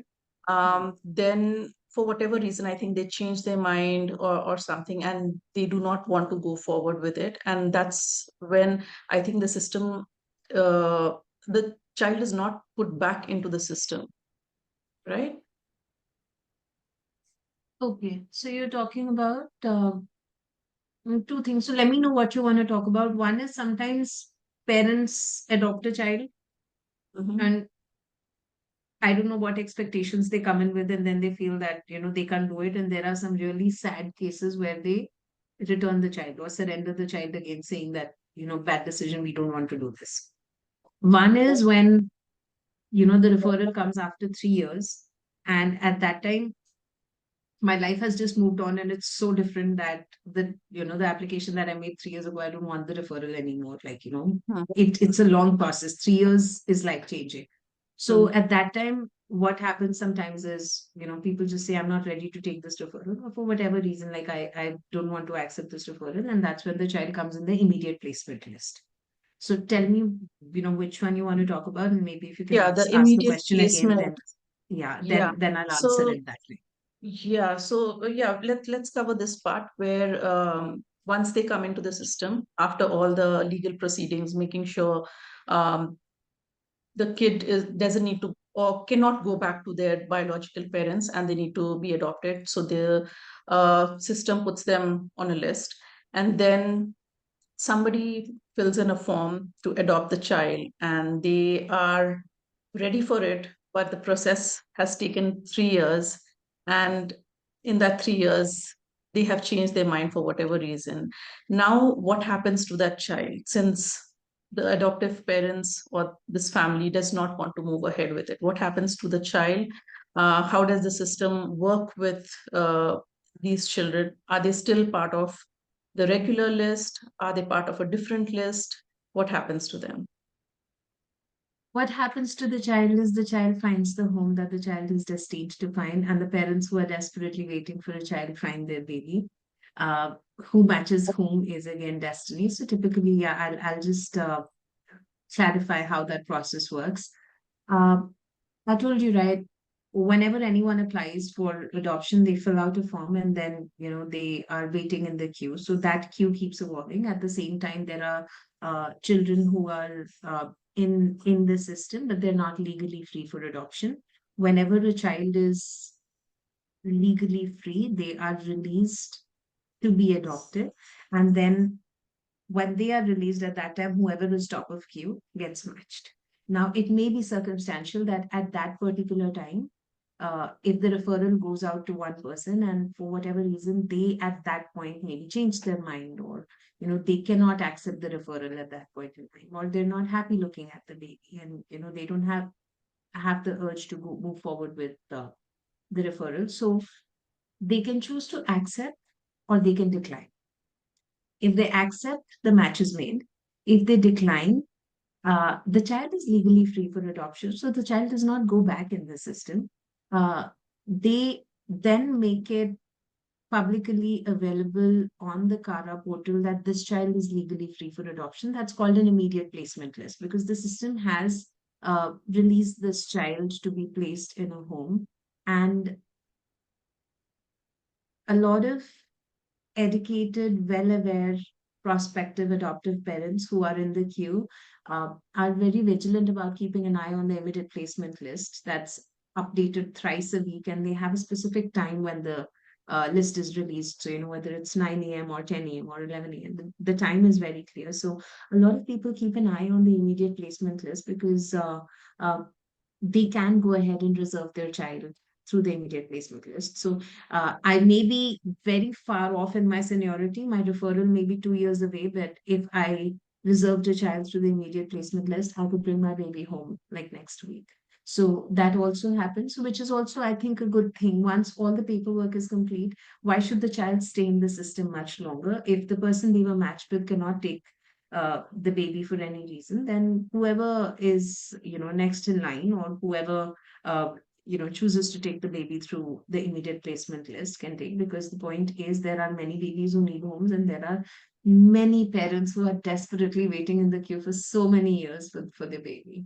S1: then for whatever reason, I think they change their mind or something, and they do not want to go forward with it. And that's when I think the system, uh, the child is not put back into the system, right?
S2: Okay, so you're talking about two things. So let me know what you want to talk about. One is sometimes parents adopt a child,
S1: Hmm.
S2: and I don't know what expectations they come in with, and then they feel that, they can't do it. And there are some really sad cases where they return the child or surrender the child again, saying that, bad decision, we don't want to do this. One is when, the referral comes after 3 years. And at that time, my life has just moved on, and it's so different that the application that I made 3 years ago, I don't want the referral anymore. Like, it's a long process. 3 years is life changing. So
S1: Hmm.
S2: at that time, what happens sometimes is, people just say, I'm not ready to take this referral, or for whatever reason, like I don't want to accept this referral. And that's when the child comes in the immediate placement list. So tell me, which one you want to talk about, and maybe if you can
S1: Yeah, the
S2: ask the
S1: immediate
S2: question again,
S1: placement.
S2: then yeah,
S1: Yeah.
S2: then I'll answer
S1: So
S2: it that way.
S1: yeah, so yeah, let's cover this part where once they come into the system, after all the legal proceedings, making sure um, the kid doesn't need to or cannot go back to their biological parents and they need to be adopted. So the system puts them on a list, and then somebody fills in a form to adopt the child and they are ready for it, but the process has taken 3 years. And in that 3 years, they have changed their mind for whatever reason. Now, what happens to that child since the adoptive parents or this family does not want to move ahead with it? What happens to the child? How does the system work with these children? Are they still part of the regular list? Are they part of a different list? What happens to them?
S2: What happens to the child is the child finds the home that the child is destined to find, and the parents who are desperately waiting for a child find their baby. Uh, who matches whom is again destiny. So typically, yeah, I'll just clarify how that process works. Uh, I told you, right? whenever anyone applies for adoption, they fill out a form and then, they are waiting in the queue. So that queue keeps evolving. At the same time, there are children who are in the system, but they're not legally free for adoption. Whenever a child is legally free, they are released to be adopted. And then when they are released at that time, whoever is top of queue gets matched. Now, it may be circumstantial that at that particular time, if the referral goes out to one person and for whatever reason they at that point maybe change their mind, or they cannot accept the referral at that point in time, or they're not happy looking at the baby, and they don't have the urge to go move forward with the referral. So they can choose to accept or they can decline. If they accept, the match is made. If they decline, the child is legally free for adoption, so the child does not go back in the system. They then make it publicly available on the CARA portal that this child is legally free for adoption. That's called an immediate placement list, because the system has released this child to be placed in a home. And a lot of educated, well aware, prospective adoptive parents who are in the queue are very vigilant about keeping an eye on the immediate placement list that's updated thrice a week, and they have a specific time when the list is released. So, whether it's 9 a.m. or 10 a.m. or 11 a.m., the time is very clear. So, a lot of people keep an eye on the immediate placement list because uh, they can go ahead and reserve their child through the immediate placement list. So I may be very far off in my seniority. My referral may be 2 years away, but if I reserved a child through the immediate placement list, I could bring my baby home like next week. So that also happens, which is also, I think, a good thing. Once all the paperwork is complete, why should the child stay in the system much longer? If the person they were matched with cannot take the baby for any reason, then whoever is, next in line, or whoever, chooses to take the baby through the immediate placement list can take, because the point is there are many babies who need homes, and there are many parents who are desperately waiting in the queue for so many years for their baby.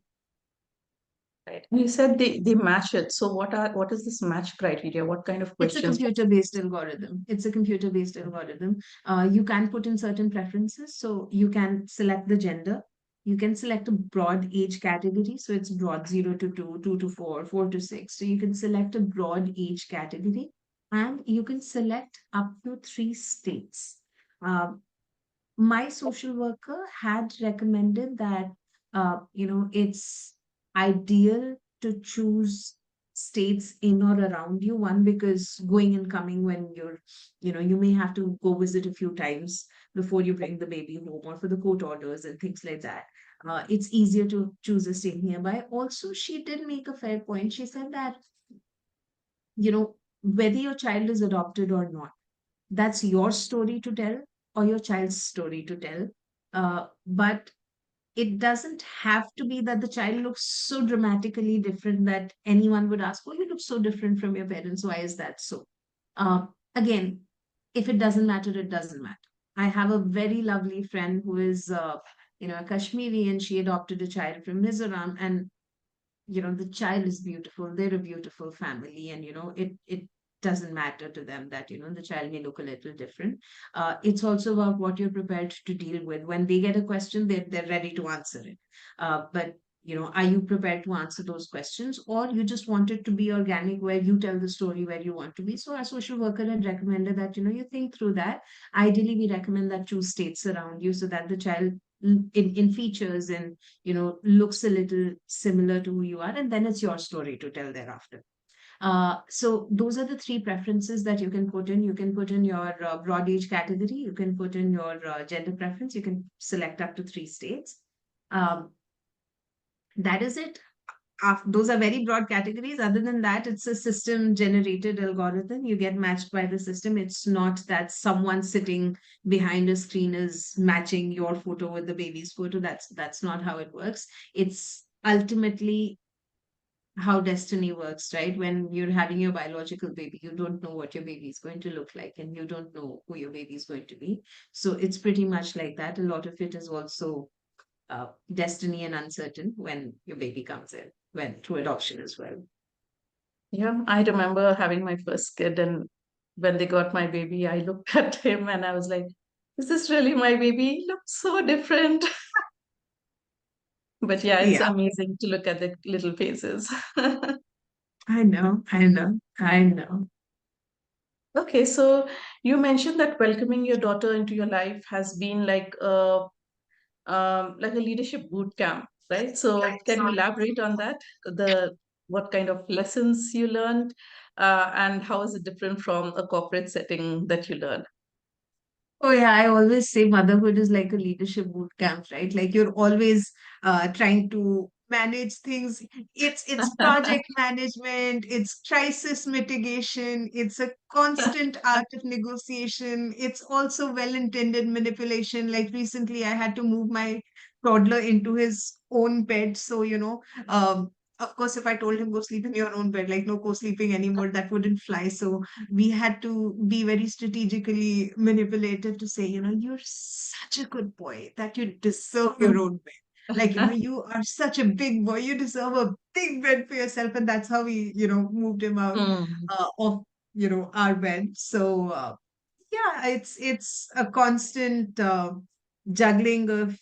S1: Right. And you said they match it. So what is this match criteria? What kind of
S2: It's a
S1: questions?
S2: computer-based algorithm. It's a computer-based algorithm. You can put in certain preferences. So you can select the gender. You can select a broad age category. So it's broad 0 to 2, 2 to 4, 4 to 6. So you can select a broad age category, and you can select up to 3 states. Uh, my social worker had recommended that it's ideal to choose states in or around you. One, because going and coming, when you may have to go visit a few times before you bring the baby home, or for the court orders and things like that. It's easier to choose a state nearby. Also, she did make a fair point. She said that whether your child is adopted or not, that's your story to tell, or your child's story to tell. But it doesn't have to be that the child looks so dramatically different that anyone would ask, oh, you look so different from your parents. Why is that so? Uh, Again, if it doesn't matter, it doesn't matter. I have a very lovely friend who is, a Kashmiri, and she adopted a child from Mizoram, and the child is beautiful, they're a beautiful family, and it doesn't matter to them that the child may look a little different. It's also about what you're prepared to deal with. When they get a question, they're ready to answer it. But are you prepared to answer those questions, or you just want it to be organic, where you tell the story where you want to be? So our social worker had recommended that you think through that. Ideally, we recommend that choose states around you, so that the child in features and looks a little similar to who you are, and then it's your story to tell thereafter. So those are the 3 preferences that you can put in. You can put in your broad age category, you can put in your gender preference, you can select up to 3 states. um, that is it. Those are very broad categories. Other than that, it's a system generated algorithm. You get matched by the system. It's not that someone sitting behind a screen is matching your photo with the baby's photo. That's not how it works. It's ultimately how destiny works, right? When you're having your biological baby, you don't know what your baby is going to look like, and you don't know who your baby is going to be. So it's pretty much like that. A lot of it is also destiny and uncertain when your baby comes in, when through adoption as well.
S1: Yeah, I remember having my first kid, and when they got my baby, I looked at him and I was like, is this really my baby? He looks so different. But yeah, it's
S2: Yeah,
S1: amazing to look at the little faces.
S2: I know.
S1: Okay, so you mentioned that welcoming your daughter into your life has been like a leadership boot camp, right? So can you elaborate on that? The What kind of lessons you learned, and how is it different from a corporate setting that you learned?
S2: Oh yeah, I always say motherhood is like a leadership boot camp, right? Like you're always trying to manage things. It's project management, it's crisis mitigation, it's a constant art of negotiation. It's also well-intended manipulation. Like recently, I had to move my toddler into his own bed, so of course, if I told him go sleep in your own bed, like no co-sleeping anymore, that wouldn't fly. So we had to be very strategically manipulative to say, you're such a good boy that you deserve your own bed. Like, you are such a big boy, you deserve a big bed for yourself. And that's how we, moved him out
S1: Hmm.
S2: of, our bed. So, yeah, it's a constant juggling of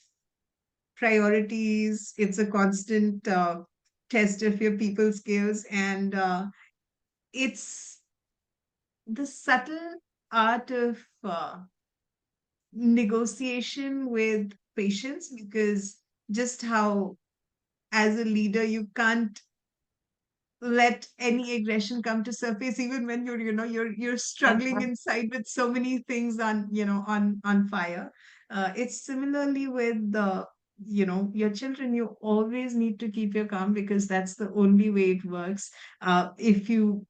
S2: priorities. It's a constant test of your people skills. And it's the subtle art of negotiation with patience, because just how as a leader you can't let any aggression come to surface even when you're struggling inside with so many things on fire. It's similarly with the your children. You always need to keep your calm, because that's the only way it works. If you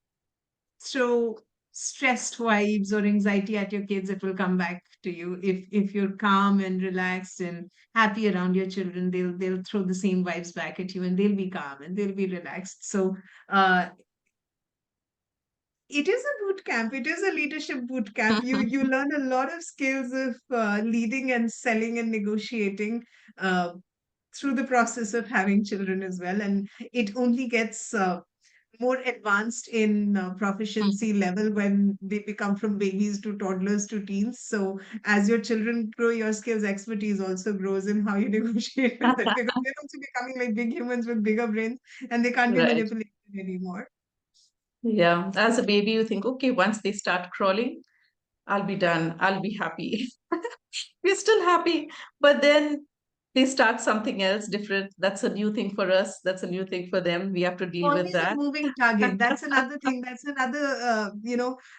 S2: throw stressed vibes or anxiety at your kids, it will come back to you. If you're calm and relaxed and happy around your children, they'll throw the same vibes back at you, and they'll be calm and they'll be relaxed. So uh, it is a boot camp. It is a leadership boot camp. You learn a lot of skills of leading and selling and negotiating uh, through the process of having children as well. And it only gets more advanced in proficiency level when they become from babies to toddlers to teens. So as your children grow, your skills expertise also grows in how you negotiate with it, because they're also becoming like big humans with bigger brains, and they can't be
S1: Right.
S2: manipulated anymore.
S1: Yeah. As a baby, you think, okay, once they start crawling, I'll be done. I'll be happy. We're still happy. But then they start something else different. That's a new thing for us. That's a new thing for them. We have to deal with
S2: Always a
S1: that.
S2: moving target. That's another thing. That's another,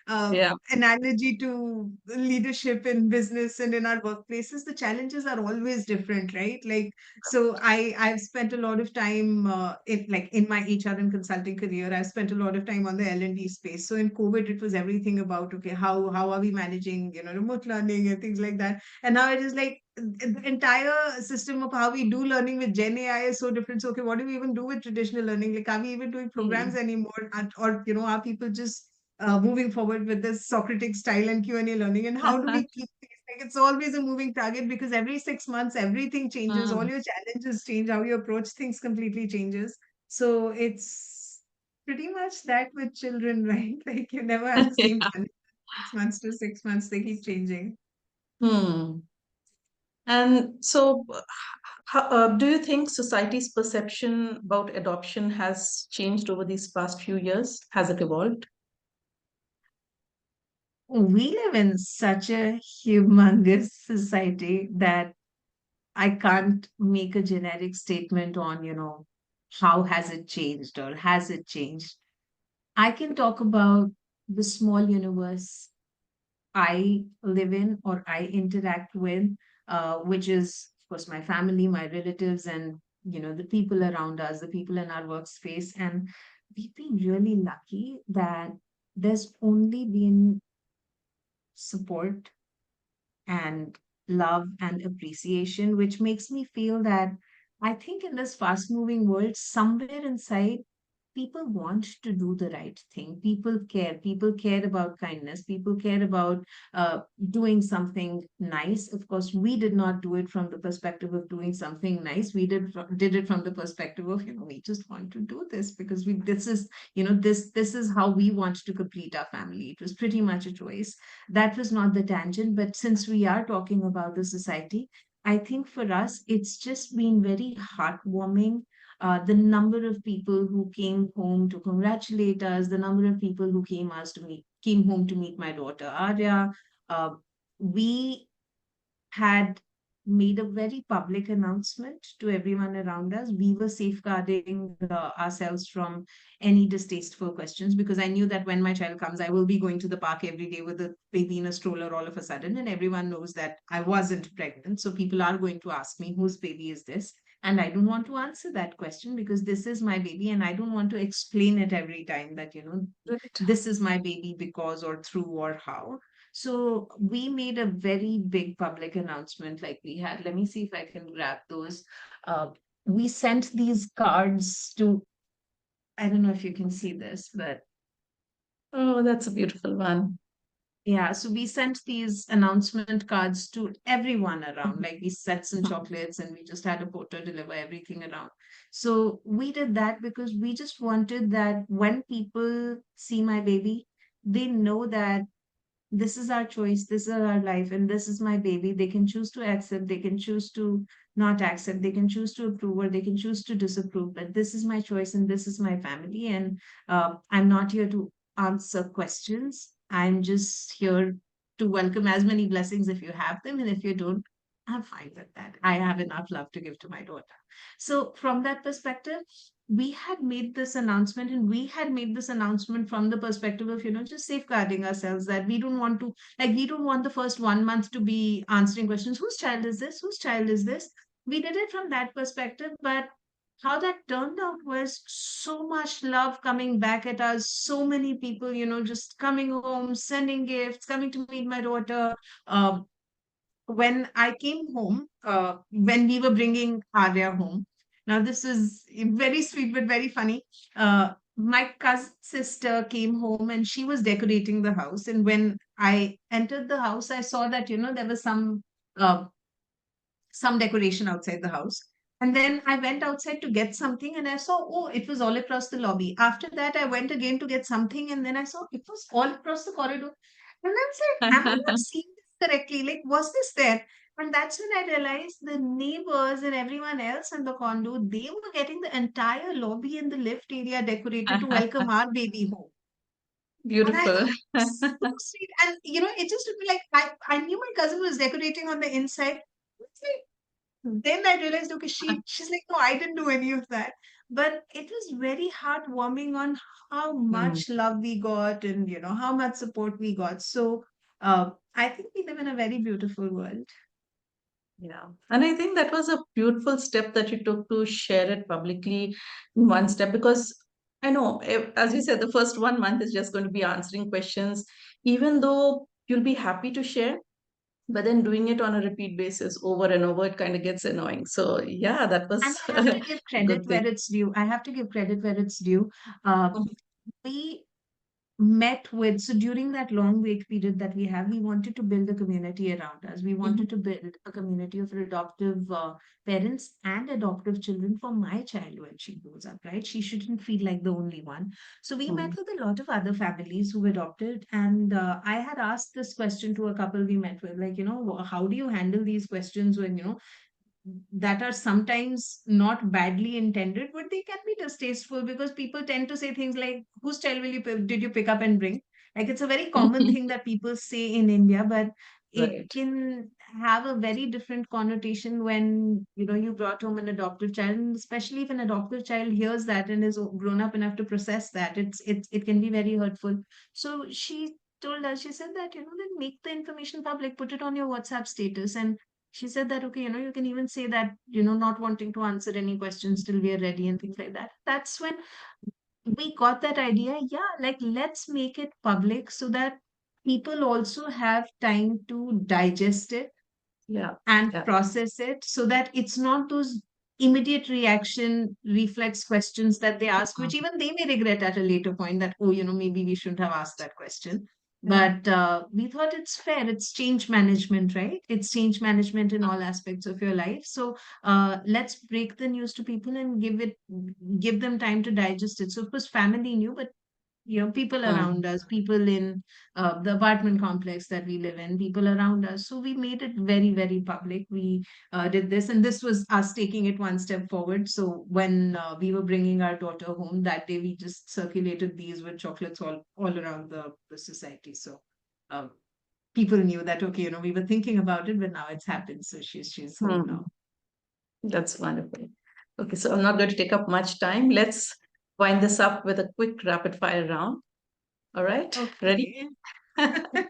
S1: Yeah.
S2: analogy to leadership in business and in our workplaces. The challenges are always different, right? Like, so I've spent a lot of time in my HR and consulting career. I've spent a lot of time on the L&D space. So in COVID, it was everything about, okay, how are we managing, remote learning and things like that. And now it is like the entire system of how we do learning with Gen AI is so different. So, okay, what do we even do with traditional learning? Like, are we even doing programs
S1: Hmm.
S2: anymore? Or, are people just moving forward with this Socratic style and Q&A learning? And how do we keep things? Like, it's always a moving target, because every 6 months, everything changes. All
S1: Hmm.
S2: your challenges change. How you approach things completely changes. So, it's pretty much that with children, right? Like, you never have the same
S1: Yeah.
S2: challenge. 6 months to 6 months, they keep changing.
S1: Hmm. And so, do you think society's perception about adoption has changed over these past few years? Has it evolved?
S2: We live in such a humongous society that I can't make a generic statement on, how has it changed or has it changed. I can talk about the small universe I live in or I interact with, which is, of course, my family, my relatives, and, the people around us, the people in our workspace. And we've been really lucky that there's only been support and love and appreciation, which makes me feel that I think in this fast moving world, somewhere inside, people want to do the right thing. People care about kindness, people care about doing something nice. Of course, we did not do it from the perspective of doing something nice. We did it from the perspective of, we just want to do this because we this is, this is how we want to complete our family. It was pretty much a choice. That was not the tangent, but since we are talking about the society, I think for us, it's just been very heartwarming. The number of people who came home to congratulate us, the number of people who came home to meet my daughter Arya. Uh, we had made a very public announcement to everyone around us. We were safeguarding ourselves from any distasteful questions, because I knew that when my child comes, I will be going to the park every day with a baby in a stroller all of a sudden, and everyone knows that I wasn't pregnant. So people are going to ask me, whose baby is this? And I don't want to answer that question because this is my baby, and I don't want to explain it every time that,
S1: Right.
S2: this is my baby because or through or how. So we made a very big public announcement. Like we had, let me see if I can grab those. Uh, we sent these cards to, I don't know if you can see this, but
S1: Oh, that's a beautiful one.
S2: yeah, so we sent these announcement cards to everyone around. Like we sent some chocolates and we just had a porter deliver everything around. So we did that because we just wanted that when people see my baby, they know that this is our choice, this is our life, and this is my baby. They can choose to accept, they can choose to not accept, they can choose to approve, or they can choose to disapprove. But this is my choice, and this is my family. And I'm not here to answer questions. I'm just here to welcome as many blessings if you have them, and if you don't, I'm fine with that. I have enough love to give to my daughter. So, from that perspective, we had made this announcement, and we had made this announcement from the perspective of, just safeguarding ourselves, that we don't want to, like, we don't want the first 1 month to be answering questions, whose child is this, whose child is this. We did it from that perspective, but how that turned out was so much love coming back at us, so many people, just coming home, sending gifts, coming to meet my daughter. When I came home, when we were bringing Arya home, now this is very sweet but very funny. My cousin sister came home and she was decorating the house. And when I entered the house, I saw that, there was uh, some decoration outside the house. And then I went outside to get something and I saw, oh, it was all across the lobby. After that, I went again to get something and then I saw it was all across the corridor. And I was like, am I not seeing this correctly? Like, was this there? And that's when I realized the neighbors and everyone else in the condo, they were getting the entire lobby and the lift area decorated to welcome our baby home. And I
S1: Beautiful.
S2: thought, so sweet. And, it just took me like, I knew my cousin was decorating on the inside. It's like, then I realized, okay, she's like, no, I didn't do any of that. But it was very heartwarming on how
S1: Mm.
S2: much love we got and, how much support we got. So I think we live in a very beautiful world.
S1: Yeah. And I think that was a beautiful step that you took to share it publicly in one step, because I know, as you said, the first 1 month is just going to be answering questions, even though you'll be happy to share, but then doing it on a repeat basis over and over, it kind of gets annoying. So, yeah, that
S2: And
S1: was
S2: I have to
S1: a
S2: give credit
S1: good
S2: where
S1: thing.
S2: it's due. I have to give credit where it's due. Uh,
S1: Mhm.
S2: we met with, so during that long wait period that we have, we wanted to build a community around us. We
S1: Mhm.
S2: wanted to build a community of adoptive parents and adoptive children for my child when she grows up, right? She shouldn't feel like the only one. So we met
S1: Mm.
S2: with a lot of other families who adopted, and I had asked this question to a couple we met with, like, how do you handle these questions when, that are sometimes not badly intended, but they can be distasteful, because people tend to say things like, "Whose child did you pick up and bring?" Like, it's a very common thing that people say in India, but it
S1: Right.
S2: can have a very different connotation when, you brought home an adoptive child, and especially if an adoptive child hears that and is grown up enough to process that, it can be very hurtful. So she told us, she said that, then make the information public, put it on your WhatsApp status. And she said that, okay, you can even say that, not wanting to answer any questions till we are ready and things like that. That's when we got that idea. Yeah, like, let's make it public so that people also have time to digest it
S1: Yeah.
S2: and
S1: Yeah.
S2: process it, so that it's not those immediate reaction reflex questions that they ask, which
S1: Mm.
S2: even they may regret at a later point that, oh, maybe we shouldn't have asked that question.
S1: Yeah.
S2: But we thought it's fair. It's change management, right? It's change management in all aspects of your life. So let's break the news to people and give them time to digest it. So of course, family knew, but people
S1: Mm.
S2: around us, people in the apartment complex that we live in, people around us. So we made it very, very public. We did this, and this was us taking it one step forward. So when we were bringing our daughter home that day, we just circulated these with chocolates all around the society. So um, people knew that, okay, we were thinking about it, but now it's happened. So she's home
S1: Mm.
S2: now.
S1: That's wonderful. Okay, so I'm not going to take up much time. Let's wind this up with a quick rapid fire round. All right, ready?
S2: Okay.
S1: It's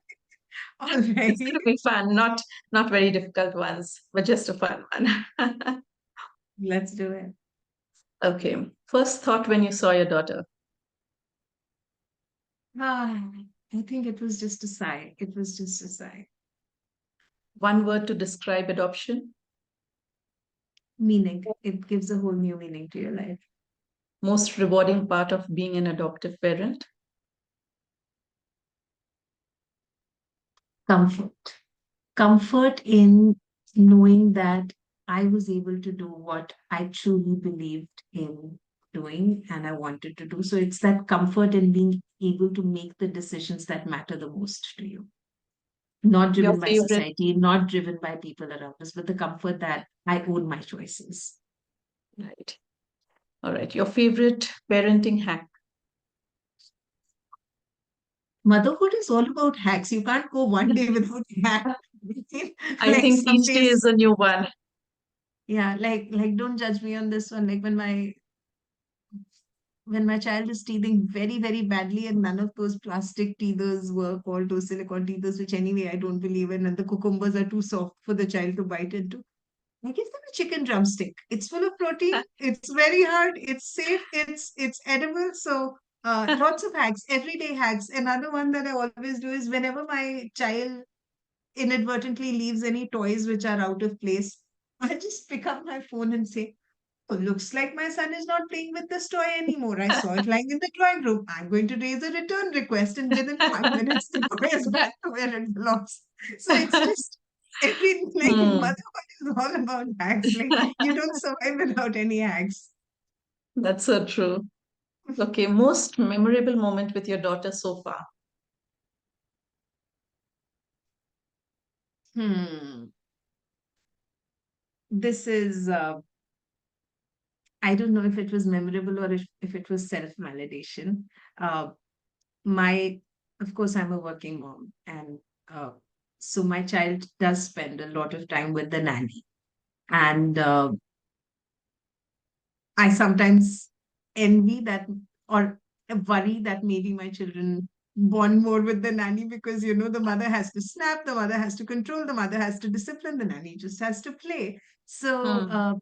S2: All right.
S1: going to be fun, not very difficult ones, but just a fun one.
S2: Let's do it.
S1: Okay, first thought when you saw your daughter.
S2: Ah, I think it was just a sigh. It was just a sigh.
S1: One word to describe adoption.
S2: Meaning. It gives a whole new meaning to your life.
S1: Most rewarding part of being an adoptive parent.
S2: Comfort. Comfort in knowing that I was able to do what I truly believed in doing and I wanted to do. So it's that comfort in being able to make the decisions that matter the most to you. Not
S1: Your
S2: driven by
S1: favorite,
S2: society, not driven by people around us, but the comfort that I own my choices.
S1: right? All right, your favorite parenting hack.
S2: Motherhood is all about hacks. You can't go one day without hack.
S1: I
S2: Like
S1: think
S2: some
S1: each day
S2: days,
S1: is a new one.
S2: yeah, like don't judge me on this one. Like when my child is teething very, very badly, and none of those plastic teethers work, all those silicone teethers, which anyway I don't believe in, and the cucumbers are too soft for the child to bite into. I give them a chicken drumstick. It's full of protein. It's very hard. It's safe. It's edible. So lots of hacks, everyday hacks. Another one that I always do is whenever my child inadvertently leaves any toys which are out of place, I just pick up my phone and say, oh, looks like my son is not playing with this toy anymore. I saw it lying in the drawing room. I'm going to raise a return request, and within 5 minutes, the toy is back to where it belongs. So it's just like
S1: Hmm,
S2: motherhood is all about hacks. Like you don't survive without any hacks.
S1: that's so true. Okay, most memorable moment with your daughter so far.
S2: Hmm. This is I don't know if it was memorable or if it was self-validation. Uh, my of course I'm a working mom, and uh, so my child does spend a lot of time with the nanny, and I sometimes envy that, or worry that maybe my children bond more with the nanny, because the mother has to snap, the mother has to control, the mother has to discipline, the nanny just has to play. So
S1: Hmm.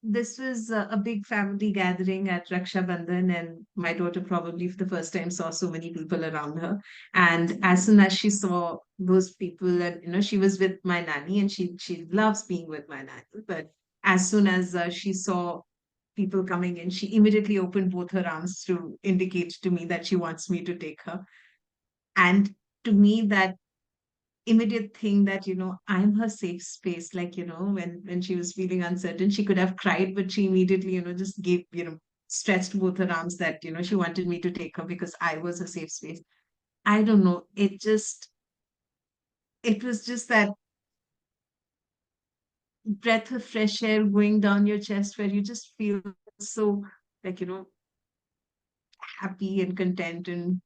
S2: this was a big family gathering at Raksha Bandhan, and my daughter probably for the first time saw so many people around her. And as soon as she saw those people, and she was with my nanny, and she loves being with my nanny, but as soon as she saw people coming in, she immediately opened both her arms to indicate to me that she wants me to take her. And to me, that immediate thing that, I'm her safe space. Like, when she was feeling uncertain, she could have cried, but she immediately, just gave, stretched both her arms that, she wanted me to take her because I was a safe space. I don't know. It was just that breath of fresh air going down your chest where you just feel so like, happy and content and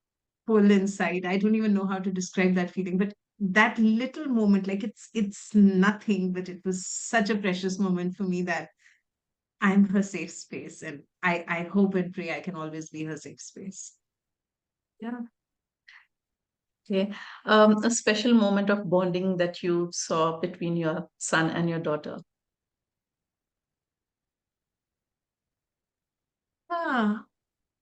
S2: full inside. I don't even know how to describe that feeling, but that little moment, like it's nothing, but it was such a precious moment for me that I'm her safe space, and I hope and pray I can always be her safe space.
S1: Yeah. Okay. A special moment of bonding that you saw between your son and your daughter.
S2: Ah.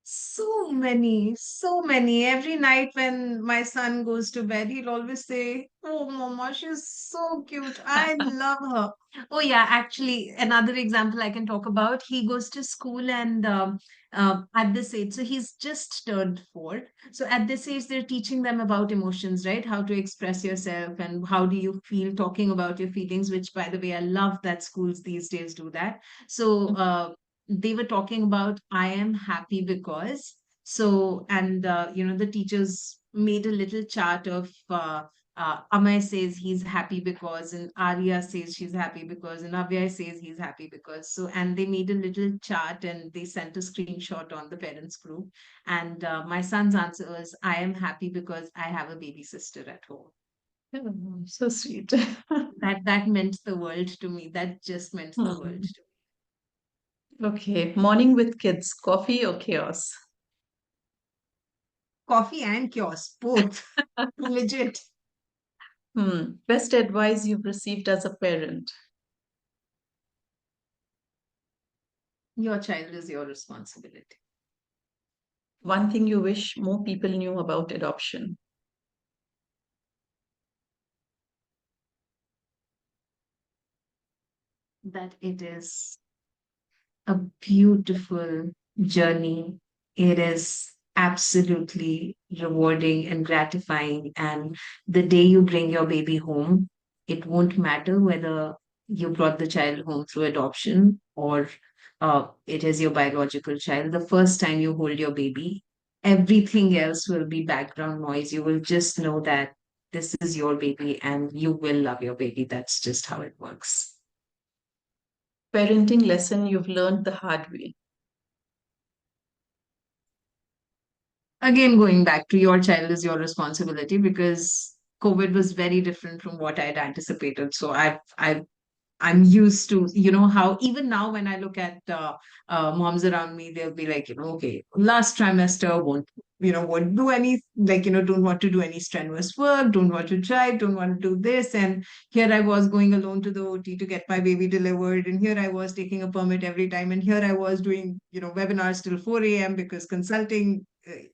S2: So many, so many. Every night when my son goes to bed, he'll always say, "Oh, Mama, she's so cute. I love her." Oh, yeah, actually, another example I can talk about. He goes to school and at this age, so he's just turned 4. So at this age, they're teaching them about emotions, right? How to express yourself and how do you feel, talking about your feelings, which, by the way, I love that schools these days do that. So, they were talking about I am happy because. So and the teachers made a little chart of Amay says he's happy because, and Arya says she's happy because, and Abhay says he's happy because. So, and they made a little chart and they sent a screenshot on the parents group. And my son's answer was, I am happy because I have a baby sister at home.
S1: Oh, so sweet.
S2: That meant the world to me. That just meant the world
S1: Hmm.
S2: to me.
S1: Okay, morning with kids, coffee or chaos?
S2: Coffee and kiosk, both. Legit.
S1: Best advice you've received as a parent?
S2: Your child is your responsibility.
S1: One thing you wish more people knew about adoption?
S2: That it is a beautiful journey. It is absolutely rewarding and gratifying. And the day you bring your baby home, it won't matter whether you brought the child home through adoption or it is your biological child. The first time you hold your baby, everything else will be background noise. You will just know that this is your baby and you will love your baby. That's just how it works.
S1: Parenting lesson you've learned the hard way?
S2: Again, going back to your child is your responsibility because COVID was very different from what I had anticipated. So I'm used to, how even now when I look at moms around me, they'll be like, okay, last trimester won't do any, like, don't want to do any strenuous work, don't want to drive, don't want to do this. And here I was going alone to the OT to get my baby delivered. And here I was taking a permit every time. And here I was doing, webinars till 4 a.m. because consulting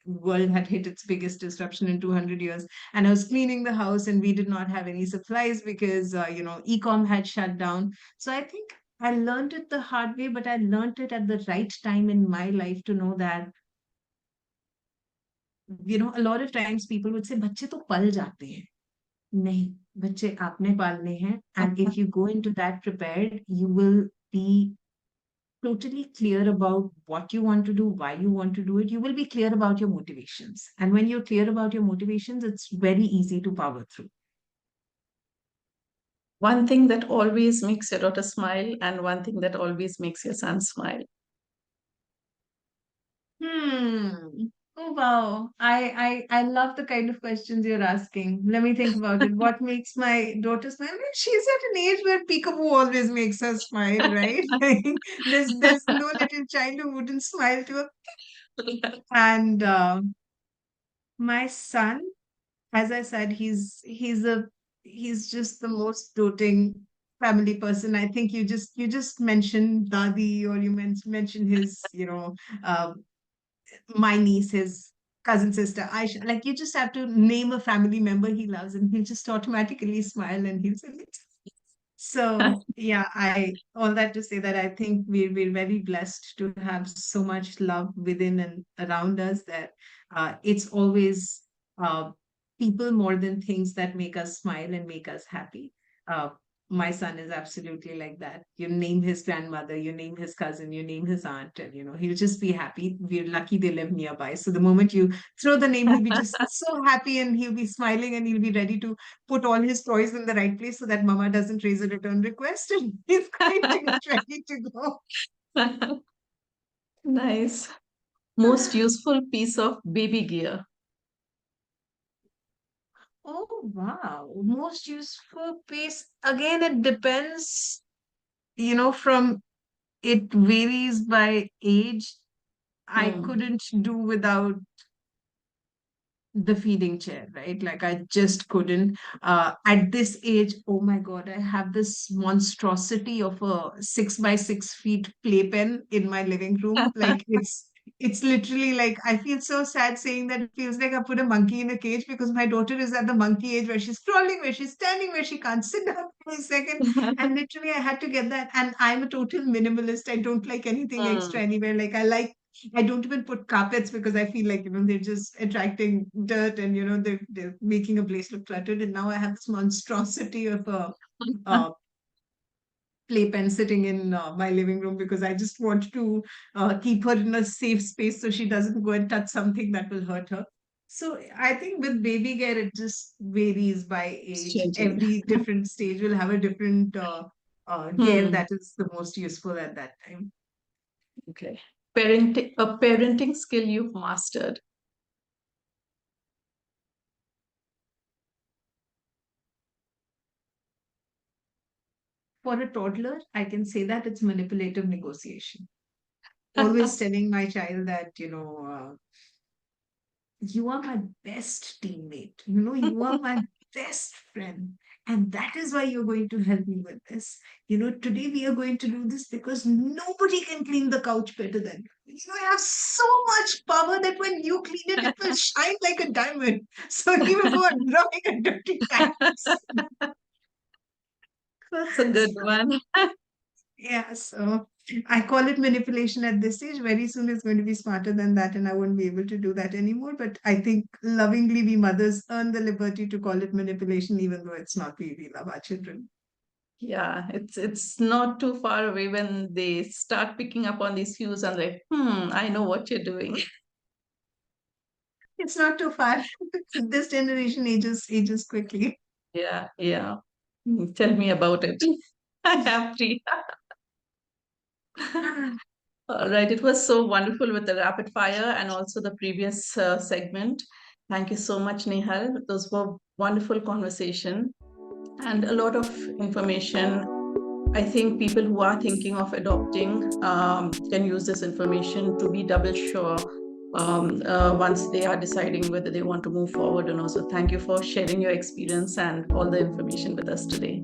S2: world had hit its biggest disruption in 200 years. And I was cleaning the house and we did not have any supplies because ecom had shut down. So I think I learned it the hard way, but I learned it at the right time in my life to know that a lot of times people would say बच्चे तो पल जाते हैं. नहीं, बच्चे आपने पालने हैं. And if you go into that prepared, you will be totally clear about what you want to do, why you want to do it. You will be clear about your motivations. And when you're clear about your motivations, it's very easy to power through.
S1: One thing that always makes your daughter smile and one thing that always makes your son smile?
S2: Hmm. Oh wow. I love the kind of questions you're asking. Let me think about it. What makes my daughter smile? Well, she's at an age where peekaboo always makes her smile, right? Like, there's no little child who wouldn't smile to her. And my son, as I said, he's just the most doting family person. I think you just mentioned Dadi, or you mentioned his, my niece, his cousin sister, Aisha. Like, you just have to name a family member he loves, and he'll just automatically smile and he'll say, so yeah, I all that to say that I think we're very blessed to have so much love within and around us that it's always uh, people more than things that make us smile and make us happy. Uh, my son is absolutely like that. You name his grandmother, you name his cousin, you name his aunt, and he'll just be happy. We're lucky they live nearby. So the moment you throw the name, he'll be just so happy and he'll be smiling and he'll be ready to put all his toys in the right place so that mama doesn't raise a return request and he's going to get ready to go.
S1: Nice. Most useful piece of baby gear?
S2: Oh, wow. Most useful piece. Again, it depends, from it varies by age. I
S1: Hmm.
S2: couldn't do without the feeding chair, right? Like, I just couldn't. At this age, oh my God, I have this monstrosity of a 6 by 6 feet playpen in my living room. Like, it's literally like I feel so sad saying that it feels like I put a monkey in a cage because my daughter is at the monkey age where she's crawling, where she's standing, where she can't sit down for a second. And literally, I had to get that. And I'm a total minimalist. I don't like anything extra
S1: Mm.
S2: anywhere. I don't even put carpets because I feel like, they're just attracting dirt and, they're making a place look cluttered. And now I have this monstrosity of a playpen sitting in my living room because I just want to keep her in a safe space so she doesn't go and touch something that will hurt her. So I think with baby care, it just varies by
S1: It's
S2: age.
S1: changing.
S2: Every different stage will have a different care
S1: Hmm.
S2: that is the most useful at that time.
S1: Okay. A parenting skill you've mastered.
S2: For a toddler, I can say that it's manipulative negotiation. Always telling my child that, you are my best teammate. You are my best friend. And that is why you're going to help me with this. Today we are going to do this because nobody can clean the couch better than you. You have so much power that when you clean it, it will shine like a diamond. So you will go and dropping a dirty times.
S1: That's a good one.
S2: Yeah, so I call it manipulation at this stage. Very soon it's going to be smarter than that, and I won't be able to do that anymore. But I think lovingly, we mothers earn the liberty to call it manipulation, even though it's not. We love our children.
S1: Yeah, it's not too far away when they start picking up on these cues and like, I know what you're doing.
S2: It's not too far. This generation ages quickly.
S1: Yeah, yeah. Tell me about it. I have three. All right, it was so wonderful with the rapid fire and also the previous segment. Thank you so much, Nehal. Those were wonderful conversation and a lot of information. I think people who are thinking of adopting can use this information to be double sure once they are deciding whether they want to move forward or not. So thank you for sharing your experience and all the information with us today.